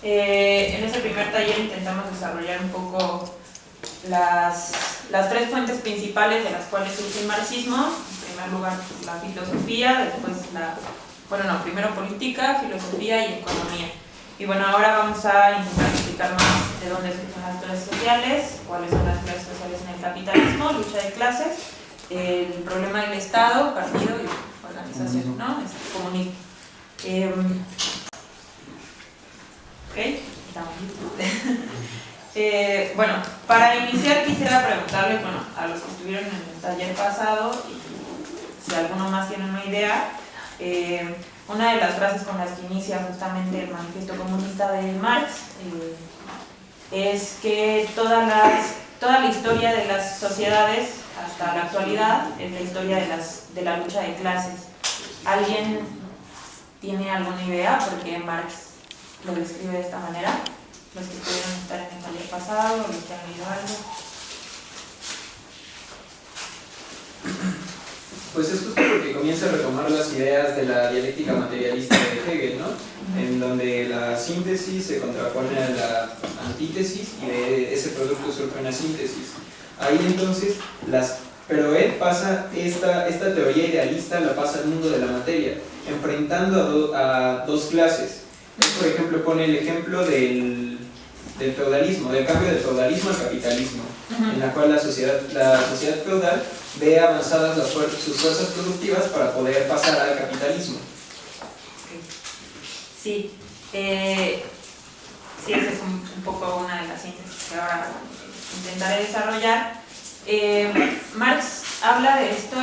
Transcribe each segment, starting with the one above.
En ese primer taller intentamos desarrollar un poco las tres fuentes principales de las cuales surge el marxismo. En primer lugar, la filosofía, después primero política, filosofía y economía. Y bueno, ahora vamos a intentar explicar más de dónde surgen las clases sociales, cuáles son las clases sociales en el capitalismo, lucha de clases, el problema del Estado, partido y organización, ¿no? Es el comunismo. Bueno, para iniciar quisiera preguntarle, a los que estuvieron en el taller pasado, y si alguno más tiene una idea, una de las frases con las que inicia justamente el manifiesto comunista de Marx es que toda la historia de las sociedades hasta la actualidad es la historia de la lucha de clases. ¿Alguien tiene alguna idea por qué Marx lo describe de esta manera? Los que pudieron estar en el taller pasado, los que han leído algo. Pues es justo porque comienza a retomar las ideas de la dialéctica materialista de Hegel, ¿no? En donde la síntesis se contrapone a la antítesis y de ese producto surge una síntesis. Ahí entonces, pero él pasa esta teoría idealista, la pasa al mundo de la materia, enfrentando a dos clases. Él, por ejemplo, pone el ejemplo del feudalismo, del cambio del feudalismo al capitalismo, en la cual la sociedad feudal ve avanzadas sus fuerzas productivas para poder pasar al capitalismo. Sí, esa es un poco una de las síntesis que ahora intentaré desarrollar. Marx habla de esto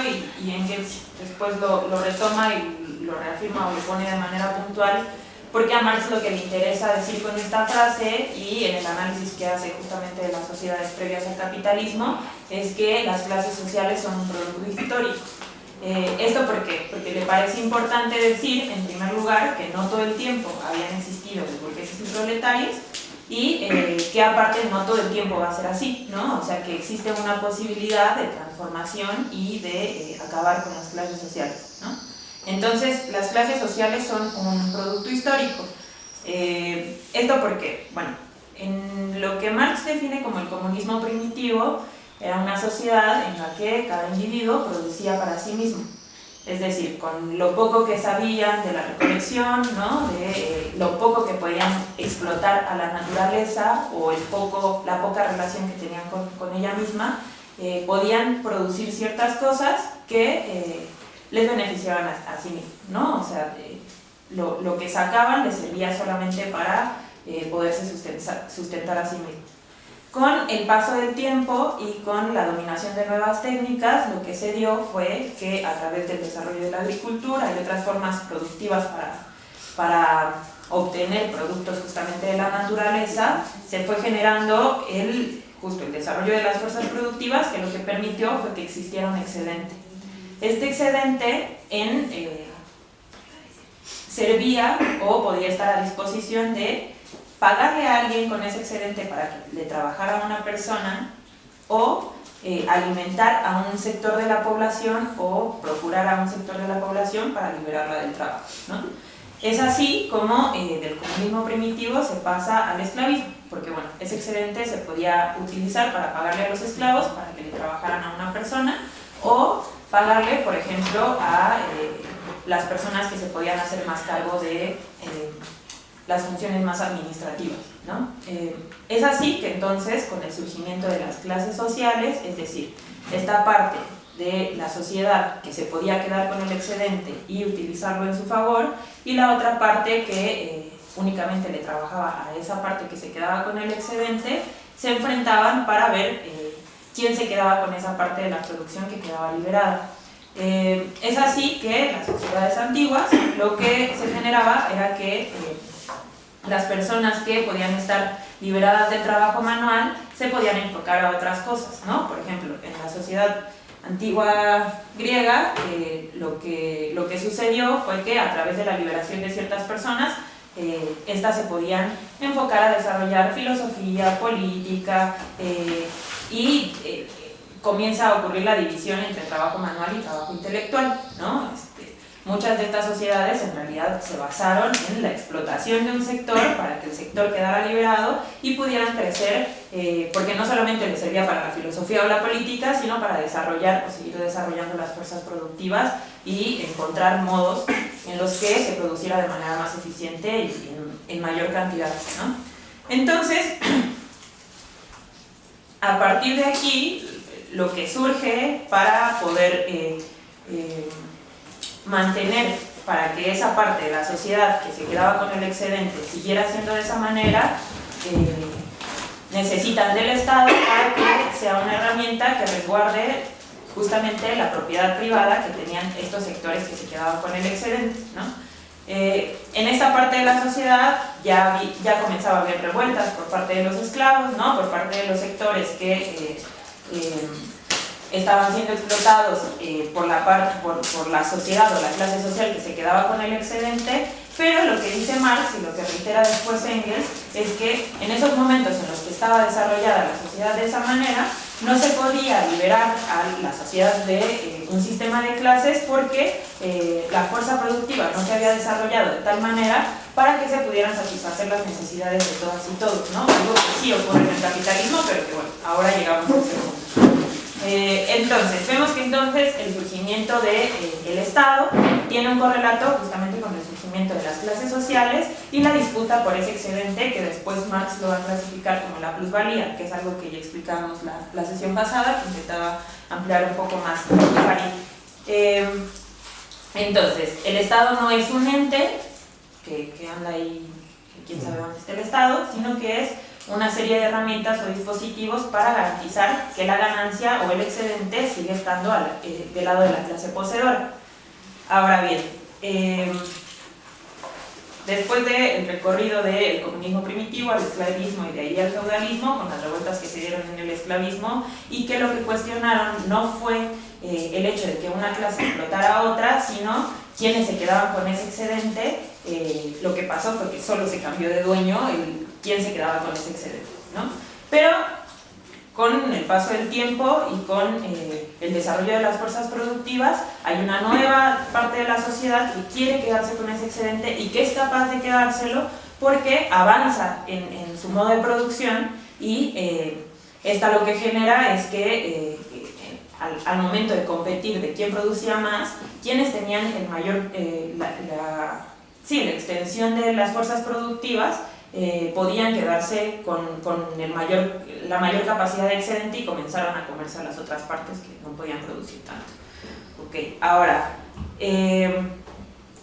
y Engels después lo retoma y lo reafirma o lo pone de manera puntual, porque a Marx lo que le interesa decir con esta frase y en el análisis que hace justamente de las sociedades previas al capitalismo es que las clases sociales son un producto histórico. ¿Esto por qué? Porque le parece importante decir, en primer lugar, que no todo el tiempo habían existido los burgueses y proletarios y que aparte no todo el tiempo va a ser así, ¿no? O sea, que existe una posibilidad de transformación y de acabar con las clases sociales, ¿no? Entonces, las clases sociales son un producto histórico. ¿Esto por qué? Bueno, en lo que Marx define como el comunismo primitivo, era una sociedad en la que cada individuo producía para sí mismo. Es decir, con lo poco que sabían de la recolección, ¿no? De lo poco que podían explotar a la naturaleza o la poca relación que tenían con ella misma, podían producir ciertas cosas que les beneficiaban a sí mismos, ¿no? O sea, lo que sacaban les servía solamente para poderse sustentar a sí mismos. Con el paso del tiempo y con la dominación de nuevas técnicas, lo que se dio fue que a través del desarrollo de la agricultura y otras formas productivas para obtener productos justamente de la naturaleza, se fue generando justo el desarrollo de las fuerzas productivas, que lo que permitió fue que existiera un excedente. Este excedente servía o podía estar a disposición de pagarle a alguien con ese excedente para que le trabajara a una persona o alimentar a un sector de la población o procurar a un sector de la población para liberarla del trabajo, ¿no? Es así como del comunismo primitivo se pasa al esclavismo, porque bueno, ese excedente se podía utilizar para pagarle a los esclavos para que le trabajaran a una persona o pagarle, por ejemplo, a las personas que se podían hacer más cargo de las funciones más administrativas, ¿no? Es así que entonces, con el surgimiento de las clases sociales, es decir, esta parte de la sociedad que se podía quedar con el excedente y utilizarlo en su favor, y la otra parte que únicamente le trabajaba a esa parte que se quedaba con el excedente, se enfrentaban para ver quién se quedaba con esa parte de la producción que quedaba liberada. Es así que en las sociedades antiguas lo que se generaba era que las personas que podían estar liberadas del trabajo manual se podían enfocar a otras cosas, ¿no? Por ejemplo, en la sociedad antigua griega, lo que sucedió fue que a través de la liberación de ciertas personas, estas se podían enfocar a desarrollar filosofía, política, y comienza a ocurrir la división entre trabajo manual y trabajo intelectual, ¿no? muchas de estas sociedades en realidad se basaron en la explotación de un sector para que el sector quedara liberado y pudieran crecer, porque no solamente les servía para la filosofía o la política, sino para desarrollar o seguir desarrollando las fuerzas productivas y encontrar modos en los que se produciera de manera más eficiente y en mayor cantidad, ¿no? Entonces, a partir de aquí, lo que surge para poder mantener, para que esa parte de la sociedad que se quedaba con el excedente siguiera siendo de esa manera, necesitan del Estado para que sea una herramienta que resguarde justamente la propiedad privada que tenían estos sectores que se quedaban con el excedente, ¿no? En esta parte de la sociedad ya comenzaba a haber revueltas por parte de los esclavos, ¿no? Por parte de los sectores que estaban siendo explotados por la sociedad o la clase social que se quedaba con el excedente, pero lo que dice Marx y lo que reitera después Engels es que en esos momentos en los que estaba desarrollada la sociedad de esa manera, no se podía liberar a la sociedad de un sistema de clases porque la fuerza productiva no se había desarrollado de tal manera para que se pudieran satisfacer las necesidades de todas y todos, ¿no? Algo que sí ocurre en el capitalismo, pero que bueno, ahora llegamos a ese punto. Entonces, vemos que entonces el surgimiento del Estado tiene un correlato justamente con el surgimiento de las clases sociales y la disputa por ese excedente que después Marx lo va a clasificar como la plusvalía, que es algo que ya explicamos la sesión pasada, que intentaba ampliar un poco más. Entonces, el Estado no es un ente que anda ahí, que quién sabe dónde está el Estado, sino que es una serie de herramientas o dispositivos para garantizar que la ganancia o el excedente sigue estando del lado de la clase poseedora. Ahora bien, después del recorrido del comunismo primitivo al esclavismo y de ahí al feudalismo, con las revueltas que se dieron en el esclavismo y que lo que cuestionaron no fue el hecho de que una clase explotara a otra, sino quienes se quedaban con ese excedente, lo que pasó fue que solo se cambió de dueño quién se quedaba con ese excedente, ¿no? Pero con el paso del tiempo y con el desarrollo de las fuerzas productivas, hay una nueva parte de la sociedad que quiere quedarse con ese excedente y que es capaz de quedárselo porque avanza en su modo de producción y esta lo que genera es que al momento de competir de quién producía más, quienes tenían el mayor, la extensión de las fuerzas productivas podían quedarse con la mayor capacidad de excedente y comenzaron a comerse a las otras partes que no podían producir tanto. Okay. Ahora,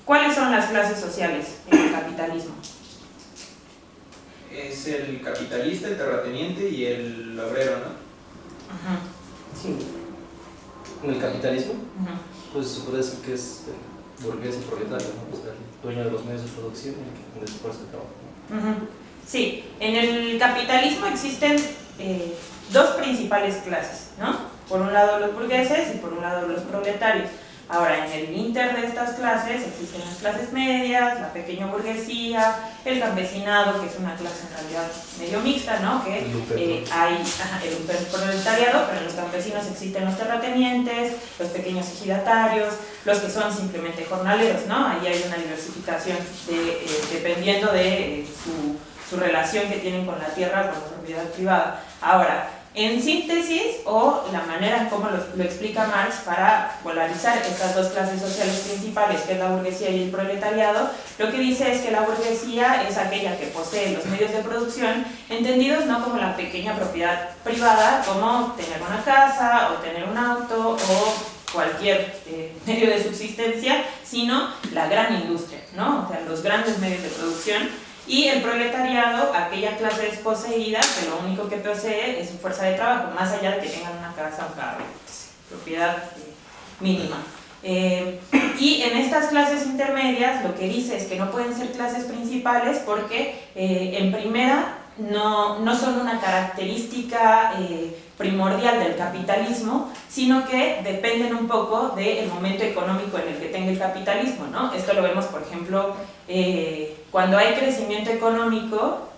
¿cuáles son las clases sociales en el capitalismo? Es el capitalista, el terrateniente y el obrero, ¿no? Sí. En el capitalismo, pues se puede decir que es el burgués y proletario, ¿no? O sea, el dueño de los medios de producción y el que esfuerzo de trabajo, ¿no? Sí, en el capitalismo existen dos principales clases, ¿no? Por un lado los burgueses y por un lado los proletarios. Ahora, en el inter de estas clases existen las clases medias, la pequeña burguesía, el campesinado, que es una clase en realidad medio mixta, ¿no? Que hay el proletariado, pero en los campesinos existen los terratenientes, los pequeños ejidatarios, los que son simplemente jornaleros, ¿no? Ahí hay una diversificación dependiendo de su relación que tienen con la tierra, con la propiedad privada. Ahora, en síntesis, o la manera en cómo lo explica Marx para polarizar estas dos clases sociales principales, que es la burguesía y el proletariado, lo que dice es que la burguesía es aquella que posee los medios de producción, entendidos no como la pequeña propiedad privada, como tener una casa, o tener un auto, o cualquier medio de subsistencia, sino la gran industria, ¿no? O sea, los grandes medios de producción. Y el proletariado, aquella clase desposeída que lo único que posee es su fuerza de trabajo, más allá de que tengan una casa o carro, propiedad mínima. Y en estas clases intermedias lo que dice es que no pueden ser clases principales porque en primera no son una característica primordial del capitalismo, sino que dependen un poco del momento económico en el que tenga el capitalismo, ¿no? Esto lo vemos, por ejemplo, cuando hay crecimiento económico,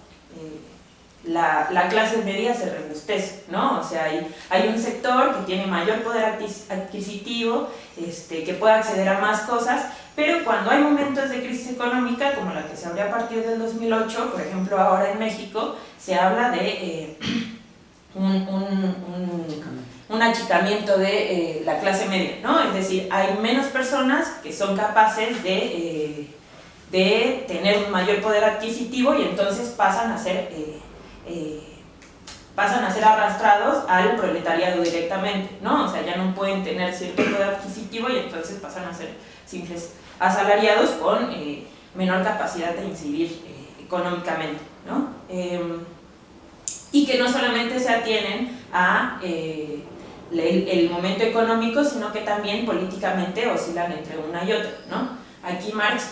la clase media se robustece, ¿no? O sea, hay un sector que tiene mayor poder adquisitivo, que puede acceder a más cosas, pero cuando hay momentos de crisis económica, como la que se abrió a partir del 2008, por ejemplo ahora en México, se habla de un achicamiento de la clase media, ¿no? Es decir, hay menos personas que son capaces de tener un mayor poder adquisitivo y entonces pasan a ser arrastrados al proletariado directamente, ¿no? O sea, ya no pueden tener cierto poder adquisitivo y entonces pasan a ser simples asalariados con menor capacidad de incidir económicamente, ¿no? Y que no solamente se atienen a el momento económico, sino que también políticamente oscilan entre una y otra, ¿no? Aquí Marx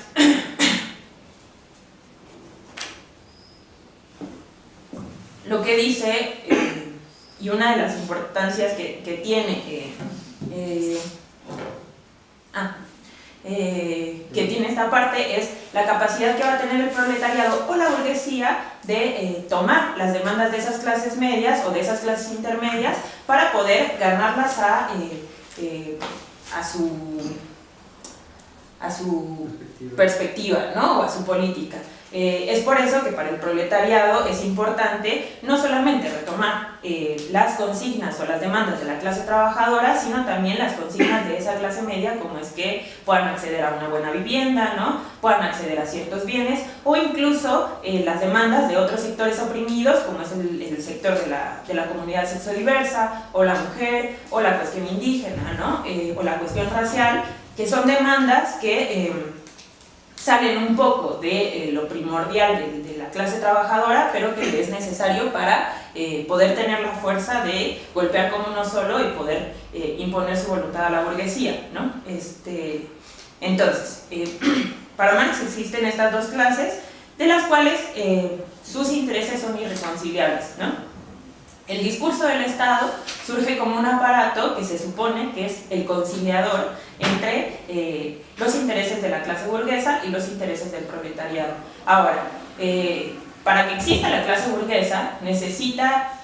lo que dice, y una de las importancias que tiene esta parte es la capacidad que va a tener el proletariado o la burguesía de tomar las demandas de esas clases medias o de esas clases intermedias para poder ganarlas a su perspectiva, ¿no? O a su política. Es por eso que para el proletariado es importante no solamente retomar las consignas o las demandas de la clase trabajadora, sino también las consignas de esa clase media, como es que puedan acceder a una buena vivienda, ¿no? Puedan acceder a ciertos bienes, o incluso las demandas de otros sectores oprimidos, como es el sector de la comunidad sexodiversa, o la mujer, o la cuestión indígena, ¿no? O la cuestión racial, que son demandas que salen un poco de lo primordial de la clase trabajadora, pero que es necesario para poder tener la fuerza de golpear como uno solo y poder imponer su voluntad a la burguesía, ¿no? Entonces, para Marx existen estas dos clases, de las cuales sus intereses son irreconciliables, ¿no? El discurso del Estado surge como un aparato que se supone que es el conciliador entre los intereses de la clase burguesa y los intereses del proletariado. Ahora, para que exista la clase burguesa necesita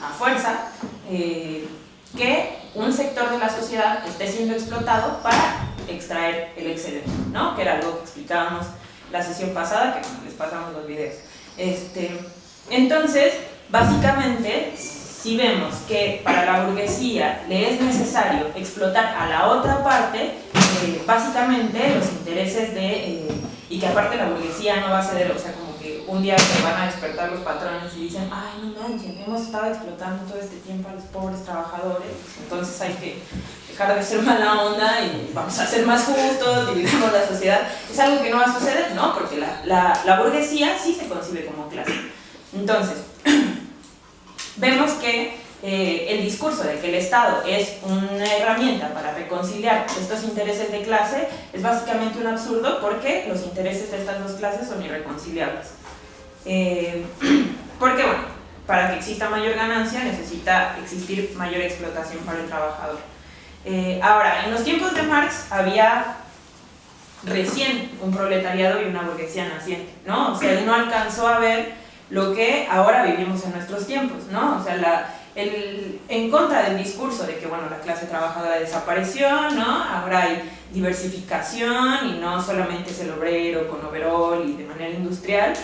a fuerza que un sector de la sociedad esté siendo explotado para extraer el excedente, ¿no? Que era algo que explicábamos la sesión pasada, que bueno, les pasamos los videos. Entonces, básicamente, si vemos que para la burguesía le es necesario explotar a la otra parte, básicamente los intereses y que aparte la burguesía no va a ceder, o sea, como que un día se van a despertar los patrones y dicen, ay, no manchen, hemos estado explotando todo este tiempo a los pobres trabajadores, entonces hay que dejar de ser mala onda y vamos a ser más justos, dividamos la sociedad. Es algo que no va a suceder, ¿no? Porque la burguesía sí se concibe como clase. Entonces, vemos que el discurso de que el Estado es una herramienta para reconciliar estos intereses de clase es básicamente un absurdo, porque los intereses de estas dos clases son irreconciliables. Porque, bueno, para que exista mayor ganancia necesita existir mayor explotación para el trabajador. Ahora, en los tiempos de Marx había recién un proletariado y una burguesía naciente, ¿no? O sea, él no alcanzó a ver lo que ahora vivimos en nuestros tiempos, ¿no? O sea, en contra del discurso de que, bueno, la clase trabajadora desapareció, ¿no? Ahora hay diversificación y no solamente es el obrero con overol y de manera industrial.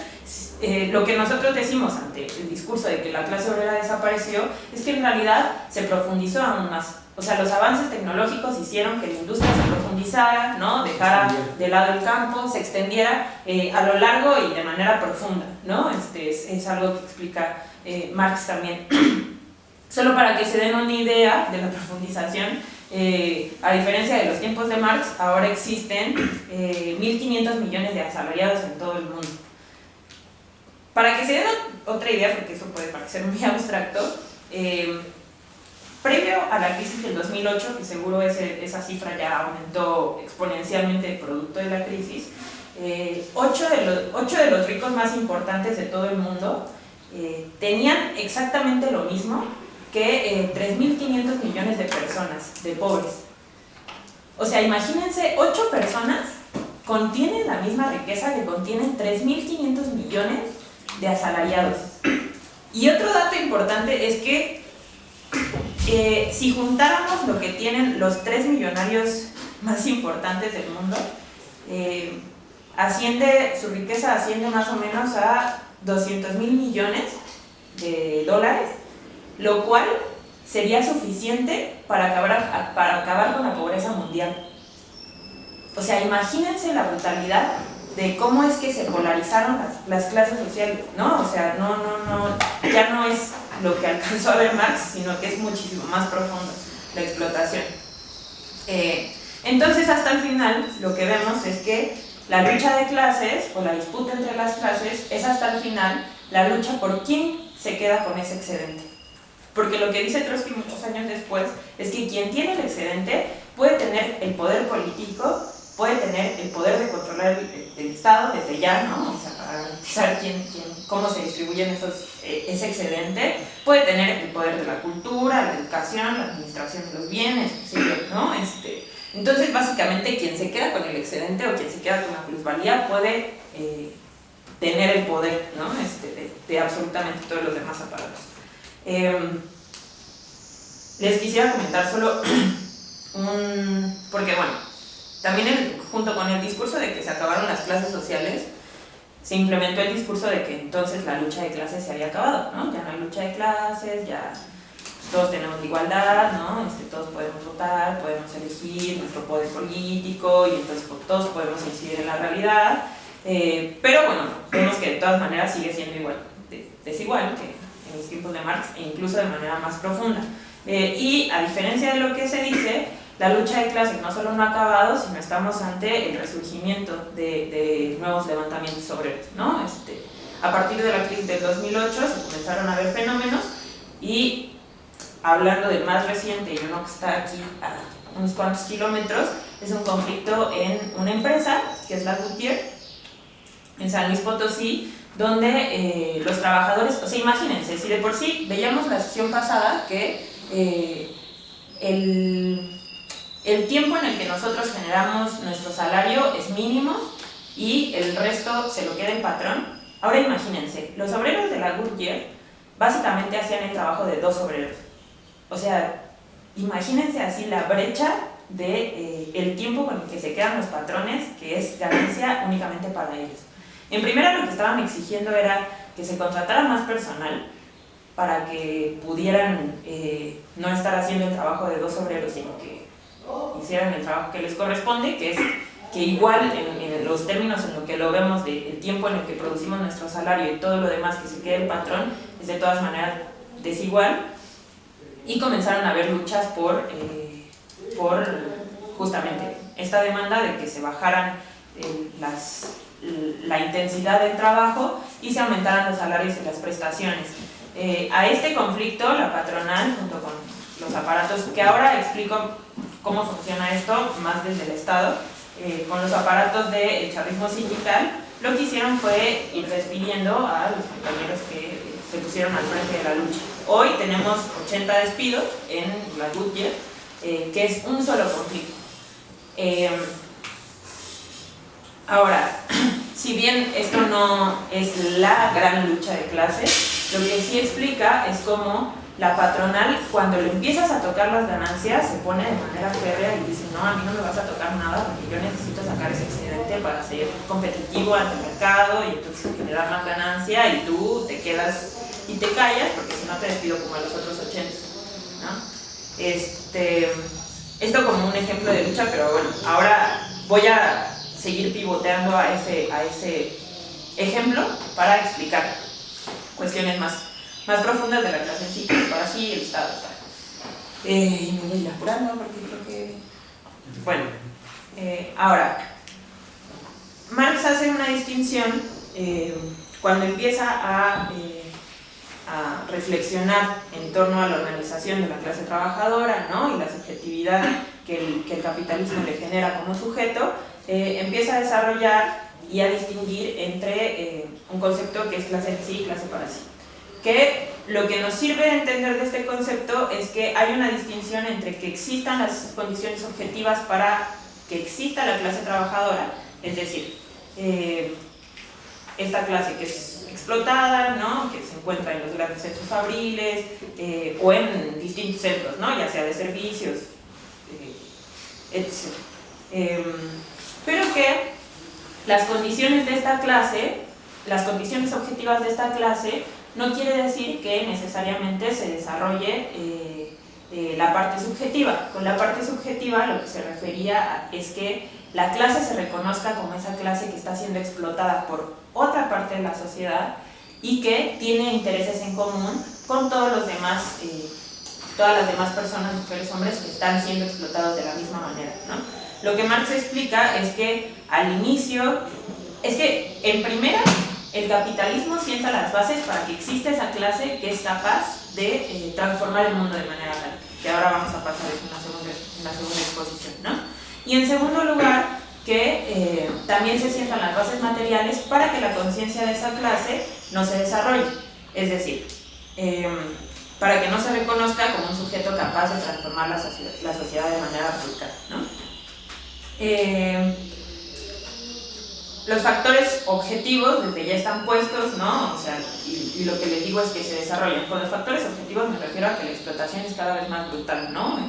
Lo que nosotros decimos ante el discurso de que la clase obrera desapareció es que en realidad se profundizó aún más. O sea, los avances tecnológicos hicieron que la industria se profundizara, ¿no? Dejara de lado el campo, se extendiera a lo largo y de manera profunda, ¿no? Es algo que explica Marx también. Solo para que se den una idea de la profundización, a diferencia de los tiempos de Marx, ahora existen 1.500 millones de asalariados en todo el mundo. Para que se den otra idea, porque eso puede parecer muy abstracto, previo a la crisis del 2008, que seguro esa cifra ya aumentó exponencialmente producto de la crisis, 8 de los ricos más importantes de todo el mundo tenían exactamente lo mismo que 3.500 millones de personas, de pobres. O sea, imagínense, 8 personas contienen la misma riqueza que contienen 3.500 millones de asalariados. Y otro dato importante es que si juntáramos lo que tienen los 3 millonarios más importantes del mundo, su riqueza asciende más o menos a 200,000 millones de dólares, lo cual sería suficiente para acabar con la pobreza mundial. O sea, imagínense la brutalidad de cómo es que se polarizaron las clases sociales, ¿no? O sea, ya no es lo que alcanzó a ver Marx, sino que es muchísimo más profundo la explotación. Entonces, hasta el final, lo que vemos es que la lucha de clases, o la disputa entre las clases, es hasta el final la lucha por quién se queda con ese excedente. Porque lo que dice Trotsky muchos años después es que quien tiene el excedente puede tener el poder político, puede tener el poder de controlar el Estado desde ya, ¿no? O sea, para garantizar cómo se distribuyen ese excedente, puede tener el poder de la cultura, la educación, la administración de los bienes, ¿no? Entonces, básicamente, quien se queda con el excedente o quien se queda con la plusvalía puede tener el poder, ¿no? de absolutamente todos los demás aparatos. Les quisiera comentar solo porque bueno, también junto con el discurso de que se acabaron las clases sociales, se implementó el discurso de que entonces la lucha de clases se había acabado, ¿no? Ya no hay lucha de clases, ya todos tenemos igualdad, ¿no? Todos podemos votar, podemos elegir nuestro poder político y entonces todos podemos incidir en la realidad, pero bueno, vemos que de todas maneras sigue siendo igual, desigual que en los tiempos de Marx e incluso de manera más profunda. Y a diferencia de lo que se dice, la lucha de clases no solo no ha acabado, sino estamos ante el resurgimiento de nuevos levantamientos obreros, ¿no? A partir de la crisis del 2008 se comenzaron a ver fenómenos y hablando del más reciente y uno que está aquí a unos cuantos kilómetros, es un conflicto en una empresa que es la Goodyear en San Luis Potosí, donde los trabajadores, o sea, imagínense, si de por sí veíamos la sesión pasada que el tiempo en el que nosotros generamos nuestro salario es mínimo y el resto se lo queda el patrón. Ahora imagínense, los obreros de la Goodyear básicamente hacían el trabajo de 2 obreros. O sea, imagínense así la brecha de el tiempo con el que se quedan los patrones, que es ganancia únicamente para ellos. En primera, lo que estaban exigiendo era que se contratara más personal para que pudieran no estar haciendo el trabajo de 2 obreros, sino que hicieran el trabajo que les corresponde, que es que igual en los términos en lo que lo vemos del tiempo en el que producimos nuestro salario y todo lo demás que se quede el patrón, es de todas maneras desigual. Y comenzaron a haber luchas por justamente esta demanda de que se bajaran la intensidad del trabajo y se aumentaran los salarios y las prestaciones. A este conflicto, la patronal, junto con los aparatos, que ahora explico cómo funciona esto más desde el Estado, con los aparatos del chavismo sindical, lo que hicieron fue ir despidiendo a los compañeros que se pusieron al frente de la lucha. Hoy tenemos 80 despidos en la Goodyear, que es un solo conflicto. Ahora, si bien esto no es la gran lucha de clases, lo que sí explica es cómo la patronal, cuando le empiezas a tocar las ganancias, se pone de manera férrea y dice: no, a mí no me vas a tocar nada porque yo necesito sacar ese excedente para ser competitivo ante el mercado y entonces generar más ganancia, y tú te quedas y te callas porque si no te despido como a los otros 80, ¿no? Esto como un ejemplo de lucha, pero bueno, ahora voy a seguir pivoteando a ese ejemplo para explicar cuestiones más profundas de la clase en sí, para sí el Estado. Y me voy a ir apurando porque creo que... Bueno, ahora, Marx hace una distinción cuando empieza a reflexionar en torno a la organización de la clase trabajadora, ¿no? Y la subjetividad que el capitalismo le genera como sujeto, empieza a desarrollar y a distinguir entre un concepto que es clase en sí y clase para sí. Que lo que nos sirve de entender de este concepto es que hay una distinción entre que existan las condiciones objetivas para que exista la clase trabajadora, es decir, esta clase que es explotada, ¿no? Que se encuentra en los grandes centros fabriles o en distintos centros, ¿no? Ya sea de servicios, etc. Pero que las condiciones de esta clase, las condiciones objetivas de esta clase, no quiere decir que necesariamente se desarrolle la parte subjetiva. Con la parte subjetiva lo que se refería es que la clase se reconozca como esa clase que está siendo explotada por otra parte de la sociedad y que tiene intereses en común con todos los demás, todas las demás personas, mujeres, hombres, que están siendo explotados de la misma manera, ¿no? Lo que Marx explica es que al inicio, es que en primera, el capitalismo sienta las bases para que exista esa clase que es capaz de transformar el mundo de manera tal, que ahora vamos a pasar en la segunda exposición, ¿no? Y en segundo lugar, que también se sientan las bases materiales para que la conciencia de esa clase no se desarrolle, es decir, para que no se reconozca como un sujeto capaz de transformar la sociedad de manera brutal, ¿no? Los factores objetivos desde ya están puestos, ¿no? O sea, y lo que les digo es que se desarrollan. Con los factores objetivos me refiero a que la explotación es cada vez más brutal, ¿no?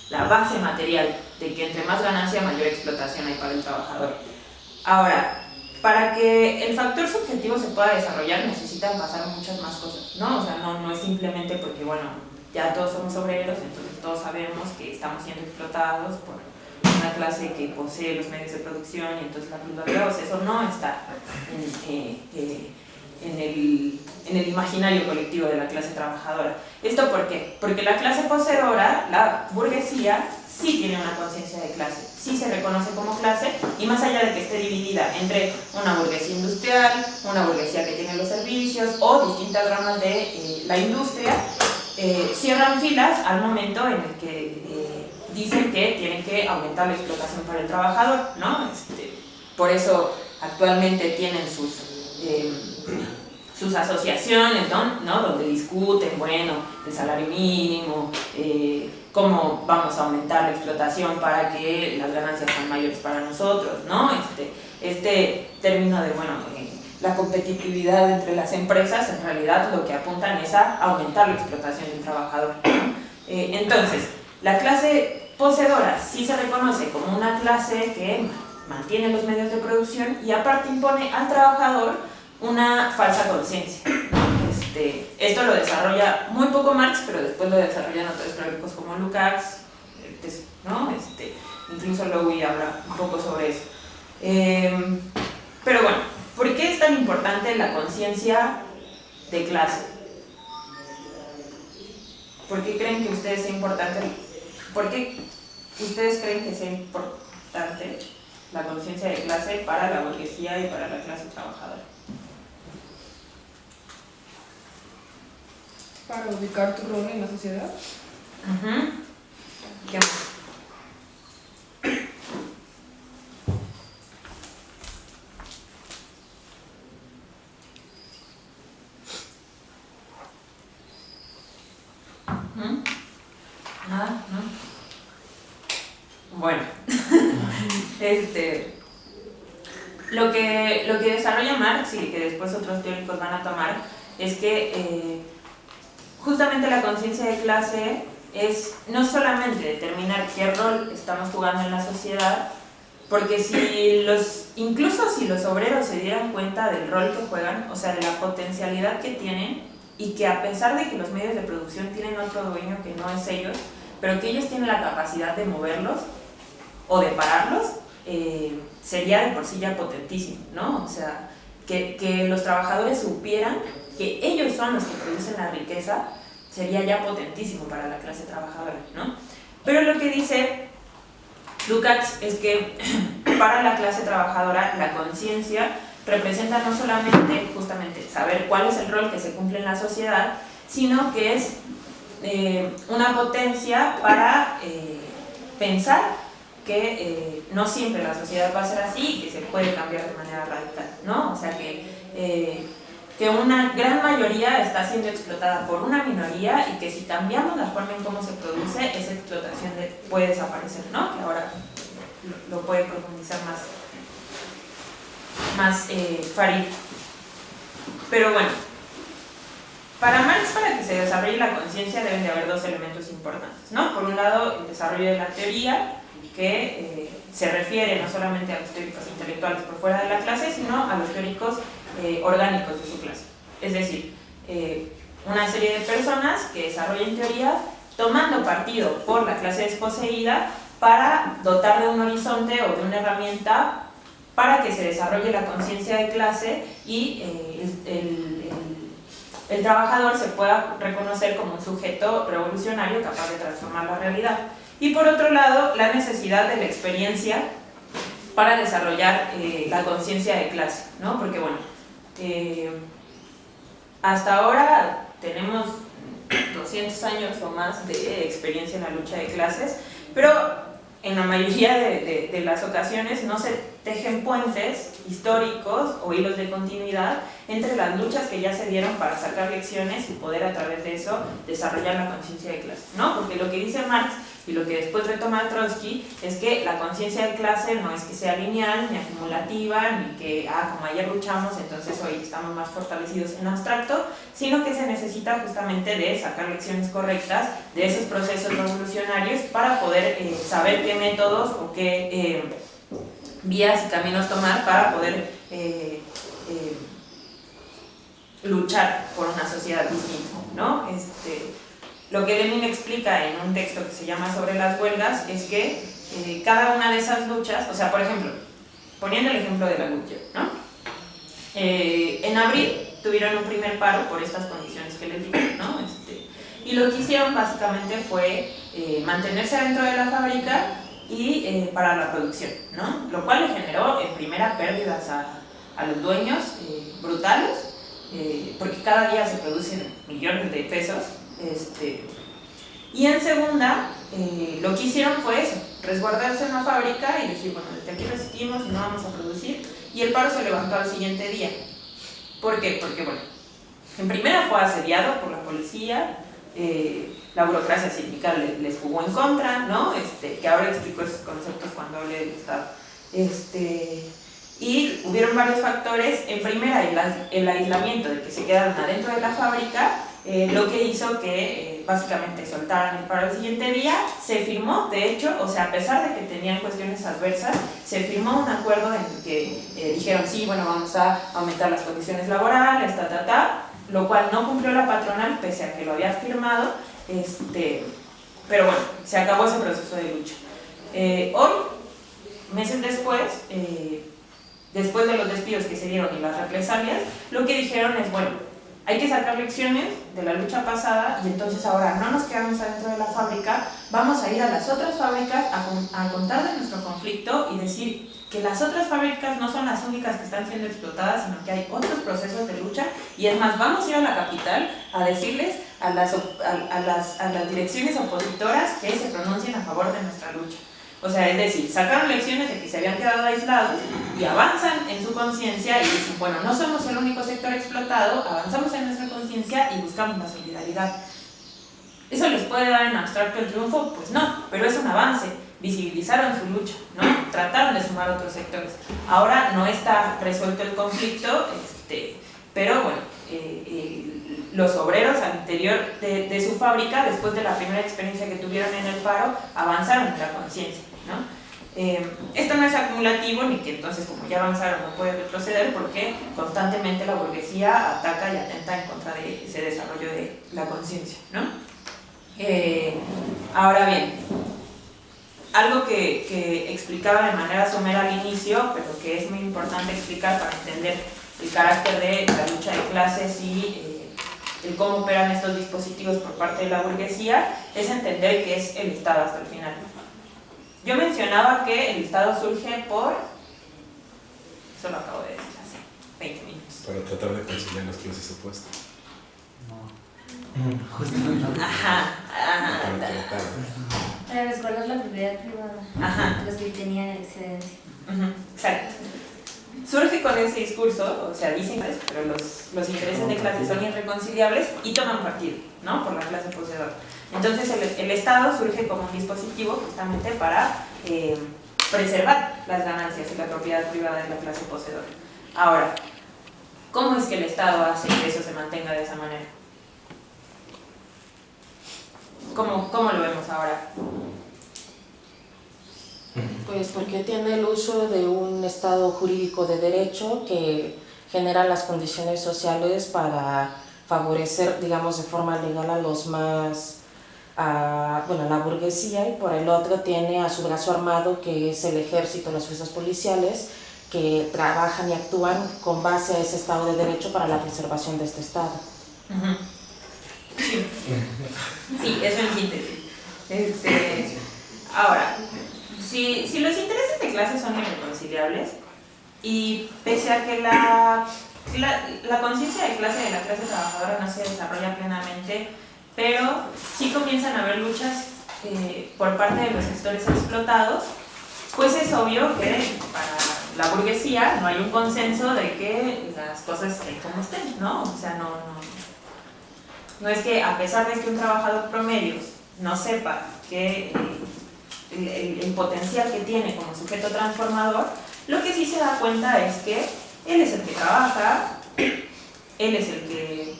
La base material de que entre más ganancia, mayor explotación hay para el trabajador. Ahora, para que el factor subjetivo se pueda desarrollar necesitan pasar muchas más cosas, ¿no? O sea, no es simplemente porque, bueno, ya todos somos obreros, entonces todos sabemos que estamos siendo explotados por una clase que posee los medios de producción y entonces la plusvalía, o sea, eso no está en el imaginario colectivo de la clase trabajadora. ¿Esto por qué? Porque la clase poseedora, la burguesía, sí tiene una conciencia de clase, sí se reconoce como clase, y más allá de que esté dividida entre una burguesía industrial, una burguesía que tiene los servicios o distintas ramas de la industria, cierran filas al momento en el que dicen que tienen que aumentar la explotación para el trabajador, ¿no? Por eso actualmente tienen sus asociaciones, ¿no? Donde discuten, bueno, el salario mínimo, cómo vamos a aumentar la explotación para que las ganancias sean mayores para nosotros, ¿no? Este término de, bueno, la competitividad entre las empresas, en realidad lo que apuntan es a aumentar la explotación del trabajador, ¿no? Entonces, la clase poseedora sí se reconoce como una clase que mantiene los medios de producción y aparte impone al trabajador una falsa conciencia. Esto lo desarrolla muy poco Marx, pero después lo desarrollan otros teóricos como Lukács, ¿no? Incluso Lowy habla un poco sobre eso. Pero bueno, ¿por qué es tan importante la conciencia de clase? ¿Por qué creen que ustedes sea importante? ¿Por qué ustedes creen que sea importante la conciencia de clase para la burguesía y para la clase trabajadora? Para ubicar tu rol en la sociedad. ¿Qué más? Nada, ¿no? Bueno, lo que desarrolla Marx y que después otros teóricos van a tomar es que justamente la conciencia de clase es no solamente determinar qué rol estamos jugando en la sociedad, porque incluso si los obreros se dieran cuenta del rol que juegan, o sea, de la potencialidad que tienen, y que a pesar de que los medios de producción tienen otro dueño que no es ellos, pero que ellos tienen la capacidad de moverlos o de pararlos, sería de por sí ya potentísimo, ¿no? O sea, que los trabajadores supieran que ellos son los que producen la riqueza, sería ya potentísimo para la clase trabajadora, ¿no? Pero lo que dice Lukács es que para la clase trabajadora la conciencia representa no solamente justamente saber cuál es el rol que se cumple en la sociedad, sino que es una potencia para pensar que no siempre la sociedad va a ser así y que se puede cambiar de manera radical, ¿no? O sea que una gran mayoría está siendo explotada por una minoría y que si cambiamos la forma en cómo se produce, esa explotación puede desaparecer, ¿no? Que ahora lo puede profundizar más. más Farid. Pero bueno, para Marx, para que se desarrolle la conciencia deben de haber dos elementos importantes, ¿no? Por un lado, el desarrollo de la teoría, que se refiere no solamente a los teóricos intelectuales por fuera de la clase, sino a los teóricos orgánicos de su clase. Es decir, una serie de personas que desarrollen teoría tomando partido por la clase desposeída para dotar de un horizonte o de una herramienta para que se desarrolle la conciencia de clase y el trabajador se pueda reconocer como un sujeto revolucionario capaz de transformar la realidad. Y por otro lado, la necesidad de la experiencia para desarrollar la conciencia de clase, ¿no? Porque bueno, hasta ahora tenemos 200 años o más de experiencia en la lucha de clases, pero en la mayoría de las ocasiones no se tejen puentes históricos o hilos de continuidad entre las luchas que ya se dieron para sacar lecciones y poder a través de eso desarrollar la conciencia de clase, ¿no? Porque lo que dice Marx y lo que después retoma Trotsky es que la conciencia de clase no es que sea lineal, ni acumulativa, ni que, como ayer luchamos, entonces hoy estamos más fortalecidos en abstracto, sino que se necesita justamente de sacar lecciones correctas de esos procesos revolucionarios para poder saber qué métodos o qué vías y caminos tomar para poder luchar por una sociedad distinta, ¿no? Lo que Lenin explica en un texto que se llama Sobre las huelgas es que cada una de esas luchas, o sea, por ejemplo, poniendo el ejemplo de la lucha, ¿no? En abril tuvieron un primer paro por estas condiciones que les digo, ¿no? Y lo que hicieron básicamente fue mantenerse dentro de la fábrica y para la producción, ¿no? Lo cual le generó en primera pérdidas a los dueños brutales, porque cada día se producen millones de pesos. Y en segunda, lo que hicieron fue eso, resguardarse en la fábrica y decir, bueno, desde aquí resistimos y no vamos a producir, y el paro se levantó al siguiente día. ¿Por qué? Porque, bueno, en primera fue asediado por la policía, la burocracia sindical les jugó en contra, ¿no? Que ahora explico esos conceptos cuando hable del Estado. Y hubieron varios factores. En primera, el aislamiento de que se quedaron adentro de la fábrica, lo que hizo que básicamente soltaran el paro el siguiente día. Se firmó, de hecho, o sea, a pesar de que tenían cuestiones adversas, se firmó un acuerdo en el que dijeron, sí, bueno, vamos a aumentar las condiciones laborales, lo cual no cumplió la patronal pese a que lo había firmado, pero bueno, se acabó ese proceso de lucha. Hoy, meses después, después de los despidos que se dieron y las represalias, lo que dijeron es, bueno, hay que sacar lecciones de la lucha pasada y entonces ahora no nos quedamos adentro de la fábrica, vamos a ir a las otras fábricas a contar de nuestro conflicto y decir que las otras fábricas no son las únicas que están siendo explotadas, sino que hay otros procesos de lucha y es más, vamos a ir a la capital a decirles a las direcciones opositoras que se pronuncien a favor de nuestra lucha. O sea, es decir, sacaron lecciones de que se habían quedado aislados y avanzan en su conciencia y dicen, bueno, no somos el único sector explotado, avanzamos en nuestra conciencia y buscamos la solidaridad. ¿Eso les puede dar en abstracto el triunfo? Pues no, pero es un avance. Visibilizaron su lucha, ¿no? Trataron de sumar otros sectores. Ahora no está resuelto el conflicto, pero bueno, los obreros al interior de su fábrica, después de la primera experiencia que tuvieron en el paro, avanzaron en la conciencia, ¿no? Esto no es acumulativo, ni que entonces como ya avanzaron no puede retroceder, porque constantemente la burguesía ataca y atenta en contra de ese desarrollo de la conciencia, ¿no? Ahora bien, algo que explicaba de manera somera al inicio, pero que es muy importante explicar para entender el carácter de la lucha de clases y el cómo operan estos dispositivos por parte de la burguesía, es entender qué es el Estado hasta el final. Yo mencionaba que el Estado surge por... Eso lo acabo de decir hace 20 minutos. Para tratar de conciliar las clases opuestas. Ajá. Para resguardar la propiedad privada. Ajá. Los que tenían el excedente. Exacto. Surge con ese discurso, o sea, dicen, pero los intereses de clase son irreconciliables y toman partido, ¿no? Por la clase poseedora. Entonces el Estado surge como un dispositivo justamente para preservar las ganancias y la propiedad privada de la clase poseedora. Ahora, ¿cómo es que el Estado hace que eso se mantenga de esa manera? ¿Cómo lo vemos ahora? Pues porque tiene el uso de un Estado jurídico de derecho que genera las condiciones sociales para favorecer, digamos, de forma legal a los más, a la burguesía, y por el otro tiene a su brazo armado, que es el ejército, las fuerzas policiales, que trabajan y actúan con base a ese Estado de derecho para la preservación de este Estado. Sí, eso en síntesis. Ahora, si los intereses de clase son irreconciliables, y pese a que la conciencia de clase de la clase trabajadora no se desarrolla plenamente, pero sí comienzan a haber luchas por parte de los sectores explotados, pues es obvio que para la burguesía no hay un consenso de que las cosas estén como estén, ¿no? O sea, no es que, a pesar de que un trabajador promedio no sepa que el potencial que tiene como sujeto transformador, lo que sí se da cuenta es que él es el que trabaja, él es el que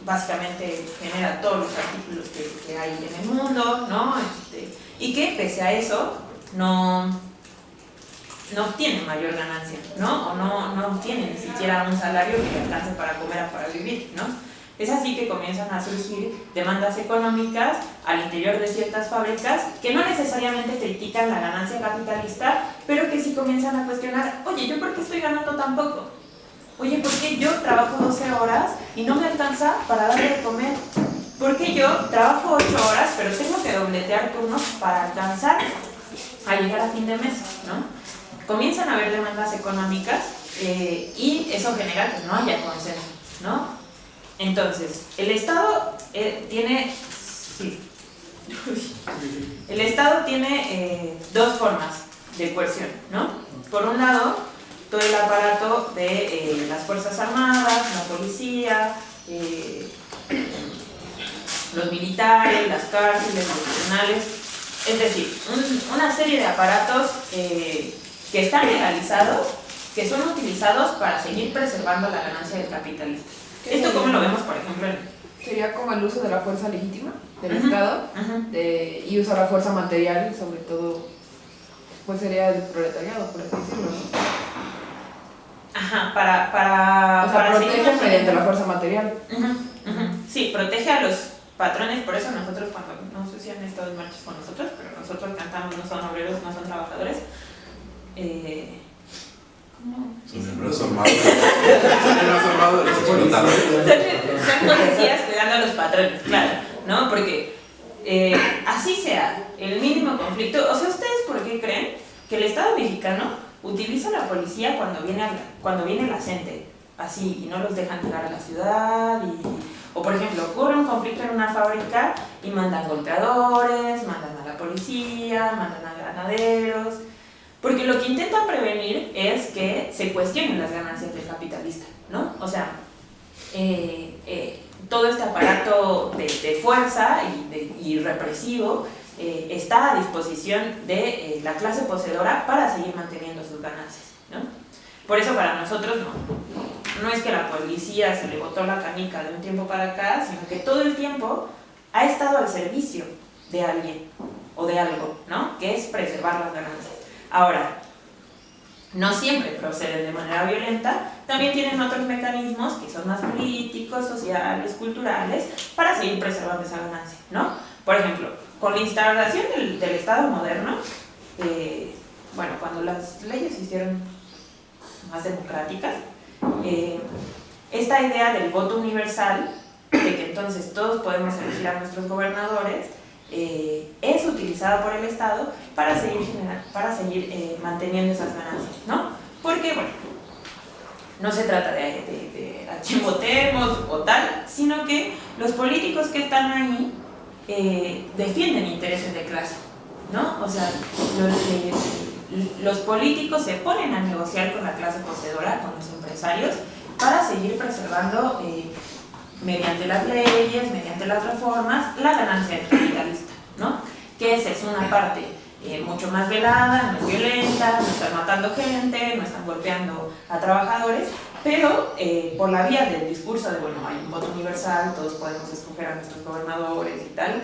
básicamente genera todos los artículos que hay en el mundo, ¿no? Y que pese a eso no obtiene mayor ganancia, ¿no? O no obtiene ni siquiera un salario que le alcance para comer o para vivir, ¿no? Es así que comienzan a surgir demandas económicas al interior de ciertas fábricas que no necesariamente critican la ganancia capitalista, pero que sí comienzan a cuestionar: oye, ¿yo por qué estoy ganando tan poco? Oye, ¿por qué yo trabajo 12 horas y no me alcanza para darle de comer? ¿Por qué yo trabajo 8 horas pero tengo que dobletear turnos para alcanzar a llegar a fin de mes, ¿no? Comienzan a haber demandas económicas y eso genera que no haya consenso, ¿no? Entonces, el Estado tiene dos formas de coerción, ¿no? Por un lado, todo el aparato de las Fuerzas Armadas, la policía, los militares, las cárceles, los tribunales, es decir, una serie de aparatos que están legalizados, que son utilizados para seguir preservando la ganancia del capitalista. ¿Esto cómo lo vemos, por ejemplo? Sería como el uso de la fuerza legítima del Estado y usar la fuerza material, sobre todo, pues sería el proletariado, por así decirlo, ¿no? Ajá, para protege mediante la fuerza material. Sí, protege a los patrones, por eso nosotros cuando, no sé si han estado en marchas con nosotros, pero nosotros cantamos: no son obreros, no son trabajadores. Son el brazo armado. Son el brazo armado de los explotadores. Son policías cuidando a los patrones, claro, ¿no? Porque así sea el mínimo conflicto. O sea, ¿ustedes por qué creen que el Estado mexicano utiliza a la policía cuando viene la gente, así, y no los dejan llegar a la ciudad? O por ejemplo, ocurre un conflicto en una fábrica y mandan golpeadores, mandan a la policía, mandan a ganaderos, porque lo que intentan prevenir es que se cuestionen las ganancias del capitalista, ¿no? O sea, todo este aparato de fuerza y represivo está a disposición de la clase poseedora para seguir manteniendo sus ganancias, ¿no? Por eso para nosotros no es que la policía se le botó la canica de un tiempo para acá, sino que todo el tiempo ha estado al servicio de alguien o de algo, ¿no? Que es preservar las ganancias. Ahora, no siempre proceden de manera violenta, también tienen otros mecanismos que son más políticos, sociales, culturales, para seguir preservando esa ganancia, ¿no? Por ejemplo, con la instauración del Estado moderno, cuando las leyes se hicieron más democráticas, esta idea del voto universal, de que entonces todos podemos elegir a nuestros gobernadores, es utilizada por el Estado para seguir manteniendo esas ganancias, ¿no? Porque, no se trata de a quién votemos o tal, sino que los políticos que están ahí defienden intereses de clase, ¿no? O sea, los políticos se ponen a negociar con la clase poseedora, con los empresarios, para seguir preservando mediante las leyes, mediante las reformas, la ganancia del capitalista, ¿no? Que esa es una parte mucho más velada, no es violenta, no están matando gente, no están golpeando a trabajadores, pero por la vía del discurso de, bueno, hay un voto universal, todos podemos escoger a nuestros gobernadores y tal,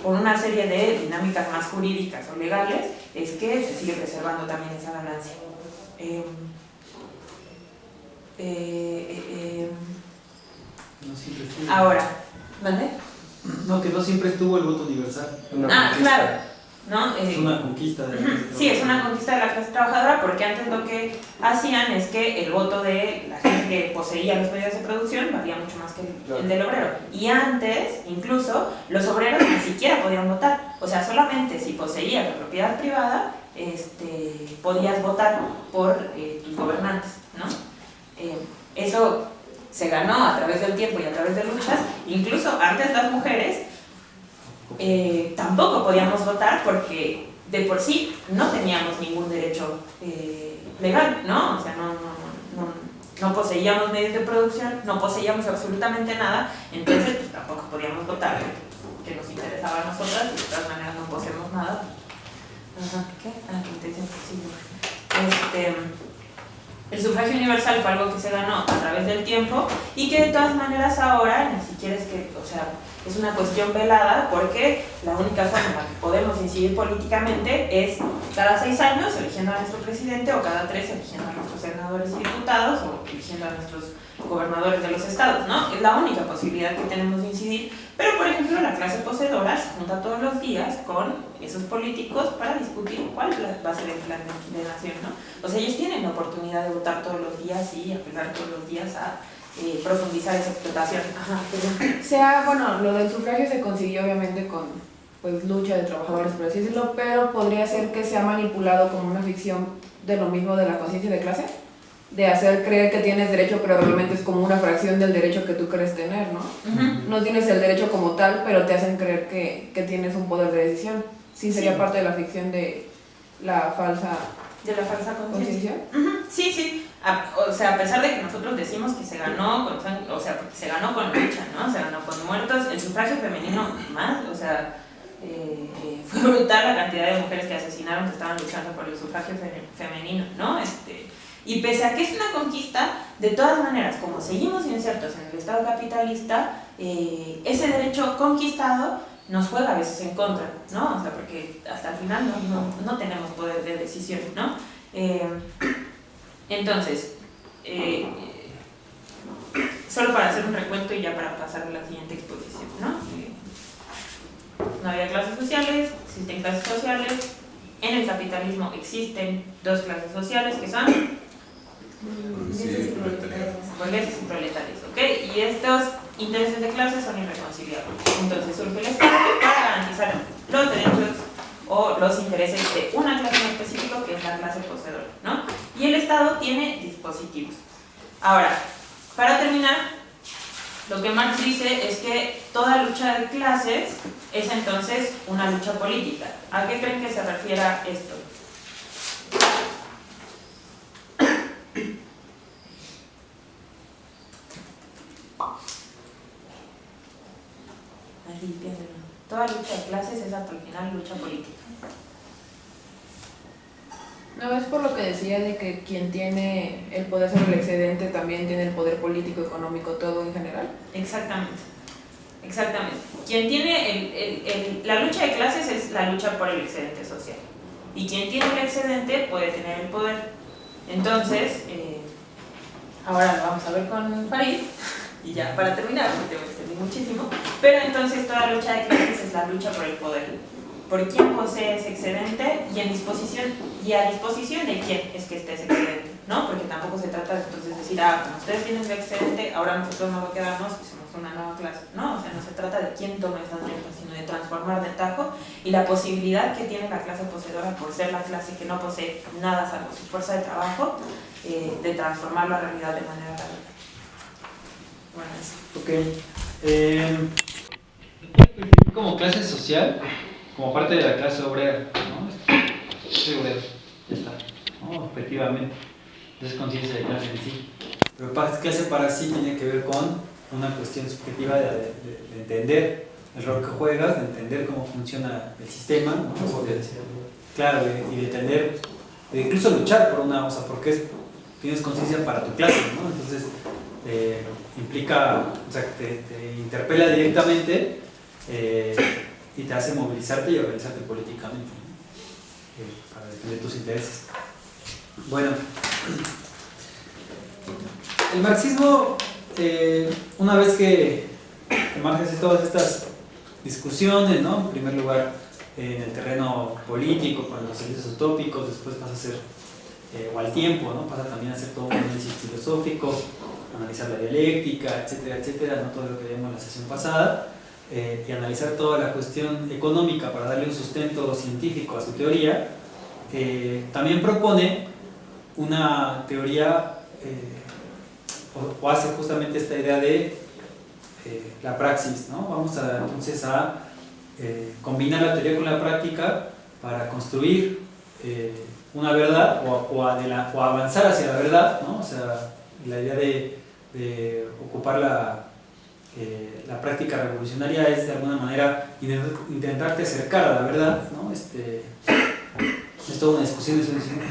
por una serie de dinámicas más jurídicas o legales, es que se sigue preservando también esa ganancia. No siempre estuvo. Ahora, ¿dónde? No, que no siempre estuvo el voto universal. Claro. ¿No? Es una conquista de la clase Sí, es una trabajadora. conquista de la clase trabajadora, porque antes lo que hacían es que el voto de la gente que poseía los medios de producción valía mucho más que el del obrero. Y antes, incluso, los obreros ni siquiera podían votar. O sea, solamente si poseías la propiedad privada, podías votar por tus gobernantes, ¿no? Eso se ganó a través del tiempo y a través de luchas. Incluso antes las mujeres tampoco podíamos votar porque de por sí no teníamos ningún derecho legal, ¿no? O sea, no poseíamos medios de producción, no poseíamos absolutamente nada, entonces pues, tampoco podíamos votar, que nos interesaba a nosotras, y de todas maneras no poseemos nada. Ajá, ¿qué? Intención posible. El sufragio universal fue algo que se ganó a través del tiempo y que de todas maneras ahora ni siquiera es que, o sea, es una cuestión velada porque la única forma en la que podemos incidir políticamente es cada 6 años eligiendo a nuestro presidente o cada 3 eligiendo a nuestros senadores y diputados o eligiendo a nuestros gobernadores de los estados, ¿no? Es la única posibilidad que tenemos de incidir, pero por ejemplo la clase poseedora se junta todos los días con esos políticos para discutir cuál va a ser el plan de nación, ¿no? O sea, ellos tienen la oportunidad de votar todos los días y apelar todos los días a profundizar esa explotación. Ajá, Sea, bueno, lo del sufragio se consiguió obviamente con pues lucha de trabajadores, por así decirlo, pero podría ser que sea manipulado como una ficción de lo mismo de la conciencia de clase, de hacer creer que tienes derecho, pero realmente es como una fracción del derecho que tú crees tener, ¿no? No tienes el derecho como tal, pero te hacen creer que tienes un poder de decisión. Sí, sería parte de la ficción de la falsa conciencia. Sí, sí. O sea, a pesar de que nosotros decimos que se ganó con o sea, porque se ganó con lucha, ¿no? Se ganó con muertos, el sufragio femenino más, o sea, fue brutal la cantidad de mujeres que asesinaron que estaban luchando por el sufragio femenino, ¿no? Y pese a que es una conquista, de todas maneras, como seguimos insertos en el Estado capitalista, ese derecho conquistado nos juega a veces en contra, ¿no? O sea, porque hasta el final no tenemos poder de decisión, ¿no? Entonces, solo para hacer un recuento y ya para pasar a la siguiente exposición, ¿no? No había clases sociales, existen clases sociales. En el capitalismo existen 2 clases sociales que son burgueses y proletarios, ¿ok? Y estos intereses de clase son irreconciliables. Entonces surge el Estado para garantizar los derechos o los intereses de una clase en específico, que es la clase poseedora, ¿no? Y el Estado tiene dispositivos. Ahora, para terminar, lo que Marx dice es que toda lucha de clases es entonces una lucha política. ¿A qué creen que se refiera esto? Así, piénsenlo. Toda lucha de clases es hasta el final lucha política. No, es por lo que decía de que quien tiene el poder sobre el excedente también tiene el poder político, económico, todo en general. Exactamente. Exactamente. Quien tiene la lucha de clases es la lucha por el excedente social. Y quien tiene el excedente puede tener el poder. Entonces, ahora lo vamos a ver con Farid, y ya para terminar, porque me extendí muchísimo, pero entonces toda lucha de clases es la lucha por el poder. Por quién posee ese excedente y a disposición de quién es que esté ese excedente, ¿no? Porque tampoco se trata de entonces decir, como ustedes tienen el excedente, ahora nosotros nos lo quedamos y somos una nueva clase, ¿no? O sea, no se trata de quién toma esas rentas, sino de transformar de tajo, y la posibilidad que tiene la clase poseedora por ser la clase que no posee nada salvo su fuerza de trabajo, de transformar la realidad de manera radical. Bueno, eso. Ok. Como clase social, como parte de la clase obrera, ¿no? Soy obrero, ya está, ¿no? Objetivamente, es conciencia de clase en sí. Pero clase para sí tiene que ver con una cuestión subjetiva de entender el rol que juegas, de entender cómo funciona el sistema, ¿no? Claro, y de entender, de incluso luchar por una, o sea, porque tienes conciencia para tu clase, ¿no? Entonces, implica, o sea, te interpela directamente y te hace movilizarte y organizarte políticamente, ¿no? Para defender tus intereses. Bueno, el marxismo, una vez que Marx hace todas estas discusiones, ¿no? En primer lugar, en el terreno político, con los servicios utópicos, después pasa a ser, o al tiempo, ¿no? Pasa también a ser todo un análisis filosófico, analizar la dialéctica, etcétera, etcétera, ¿no? Todo lo que vimos en la sesión pasada, y analizar toda la cuestión económica para darle un sustento científico a su teoría. También propone una teoría, o hace justamente esta idea de la praxis, ¿no? Vamos entonces a combinar la teoría con la práctica para construir una verdad o avanzar hacia la verdad, ¿no? O sea, la idea de ocupar la práctica revolucionaria es de alguna manera intentarte acercar a la verdad, ¿no? Es toda una discusión en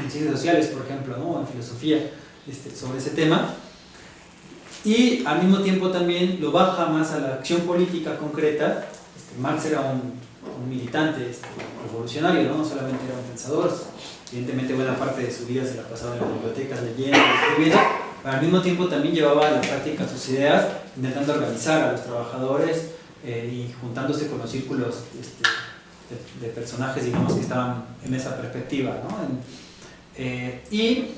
ciencias sociales, por ejemplo, ¿no? O en filosofía sobre ese tema. Y al mismo tiempo también lo baja más a la acción política concreta. Marx era un militante revolucionario, ¿no? No solamente era un pensador, evidentemente buena parte de su vida se la pasaba en las bibliotecas leyendo, escribiendo, pero al mismo tiempo también llevaba a la práctica sus ideas, intentando organizar a los trabajadores y juntándose con los círculos de personajes, digamos, que estaban en esa perspectiva, ¿no? Y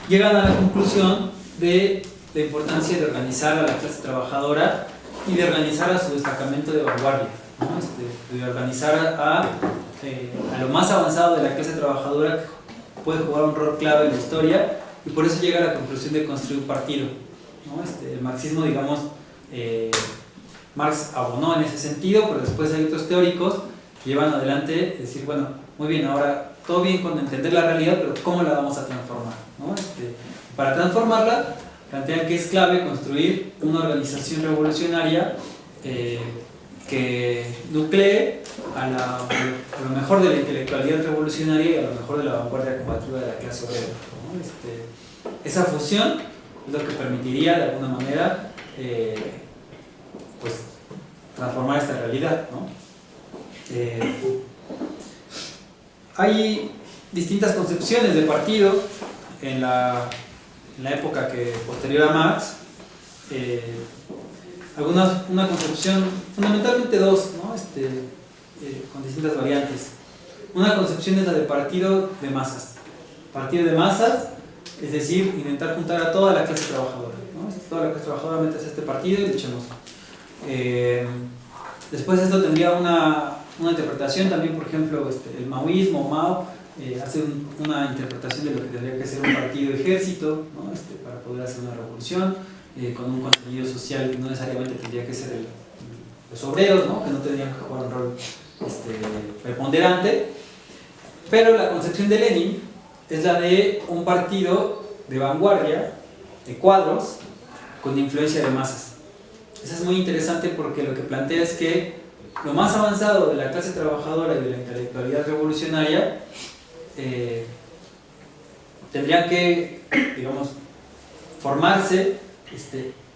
llegan a la conclusión de la importancia de organizar a la clase trabajadora y de organizar a su destacamento de vanguardia, ¿no? De organizar a lo más avanzado de la clase trabajadora que puede jugar un rol clave en la historia, y por eso llega a la conclusión de construir un partido, ¿no? El marxismo, digamos, Marx abonó en ese sentido, pero después hay otros teóricos que llevan adelante decir, bueno, muy bien, ahora todo bien con entender la realidad, pero ¿cómo la vamos a transformar, ¿no? Para transformarla, plantean que es clave construir una organización revolucionaria que nuclee a lo mejor de la intelectualidad revolucionaria y a lo mejor de la vanguardia combativa de la clase obrera, ¿no? Esa fusión es lo que permitiría de alguna manera pues, transformar esta realidad, ¿no? Hay distintas concepciones de partido en la época posterior a Marx. Una concepción, fundamentalmente dos, ¿no? Con distintas variantes. Una concepción es la de partido de masas. Partido de masas, es decir, intentar juntar a toda la clase trabajadora, ¿no? Toda la clase trabajadora metes a este partido y luchemos. Después esto tendría una interpretación también, por ejemplo, el maoísmo, Mao, hace una interpretación de lo que tendría que ser un partido de ejército, ¿no? Para poder hacer una revolución, con un contenido social que no necesariamente tendría que ser los obreros, ¿no? Que no tendrían que jugar un rol preponderante. Pero la concepción de Lenin es la de un partido de vanguardia, de cuadros, con influencia de masas. Eso es muy interesante porque lo que plantea es que lo más avanzado de la clase trabajadora y de la intelectualidad revolucionaria tendrían que, digamos, formarse,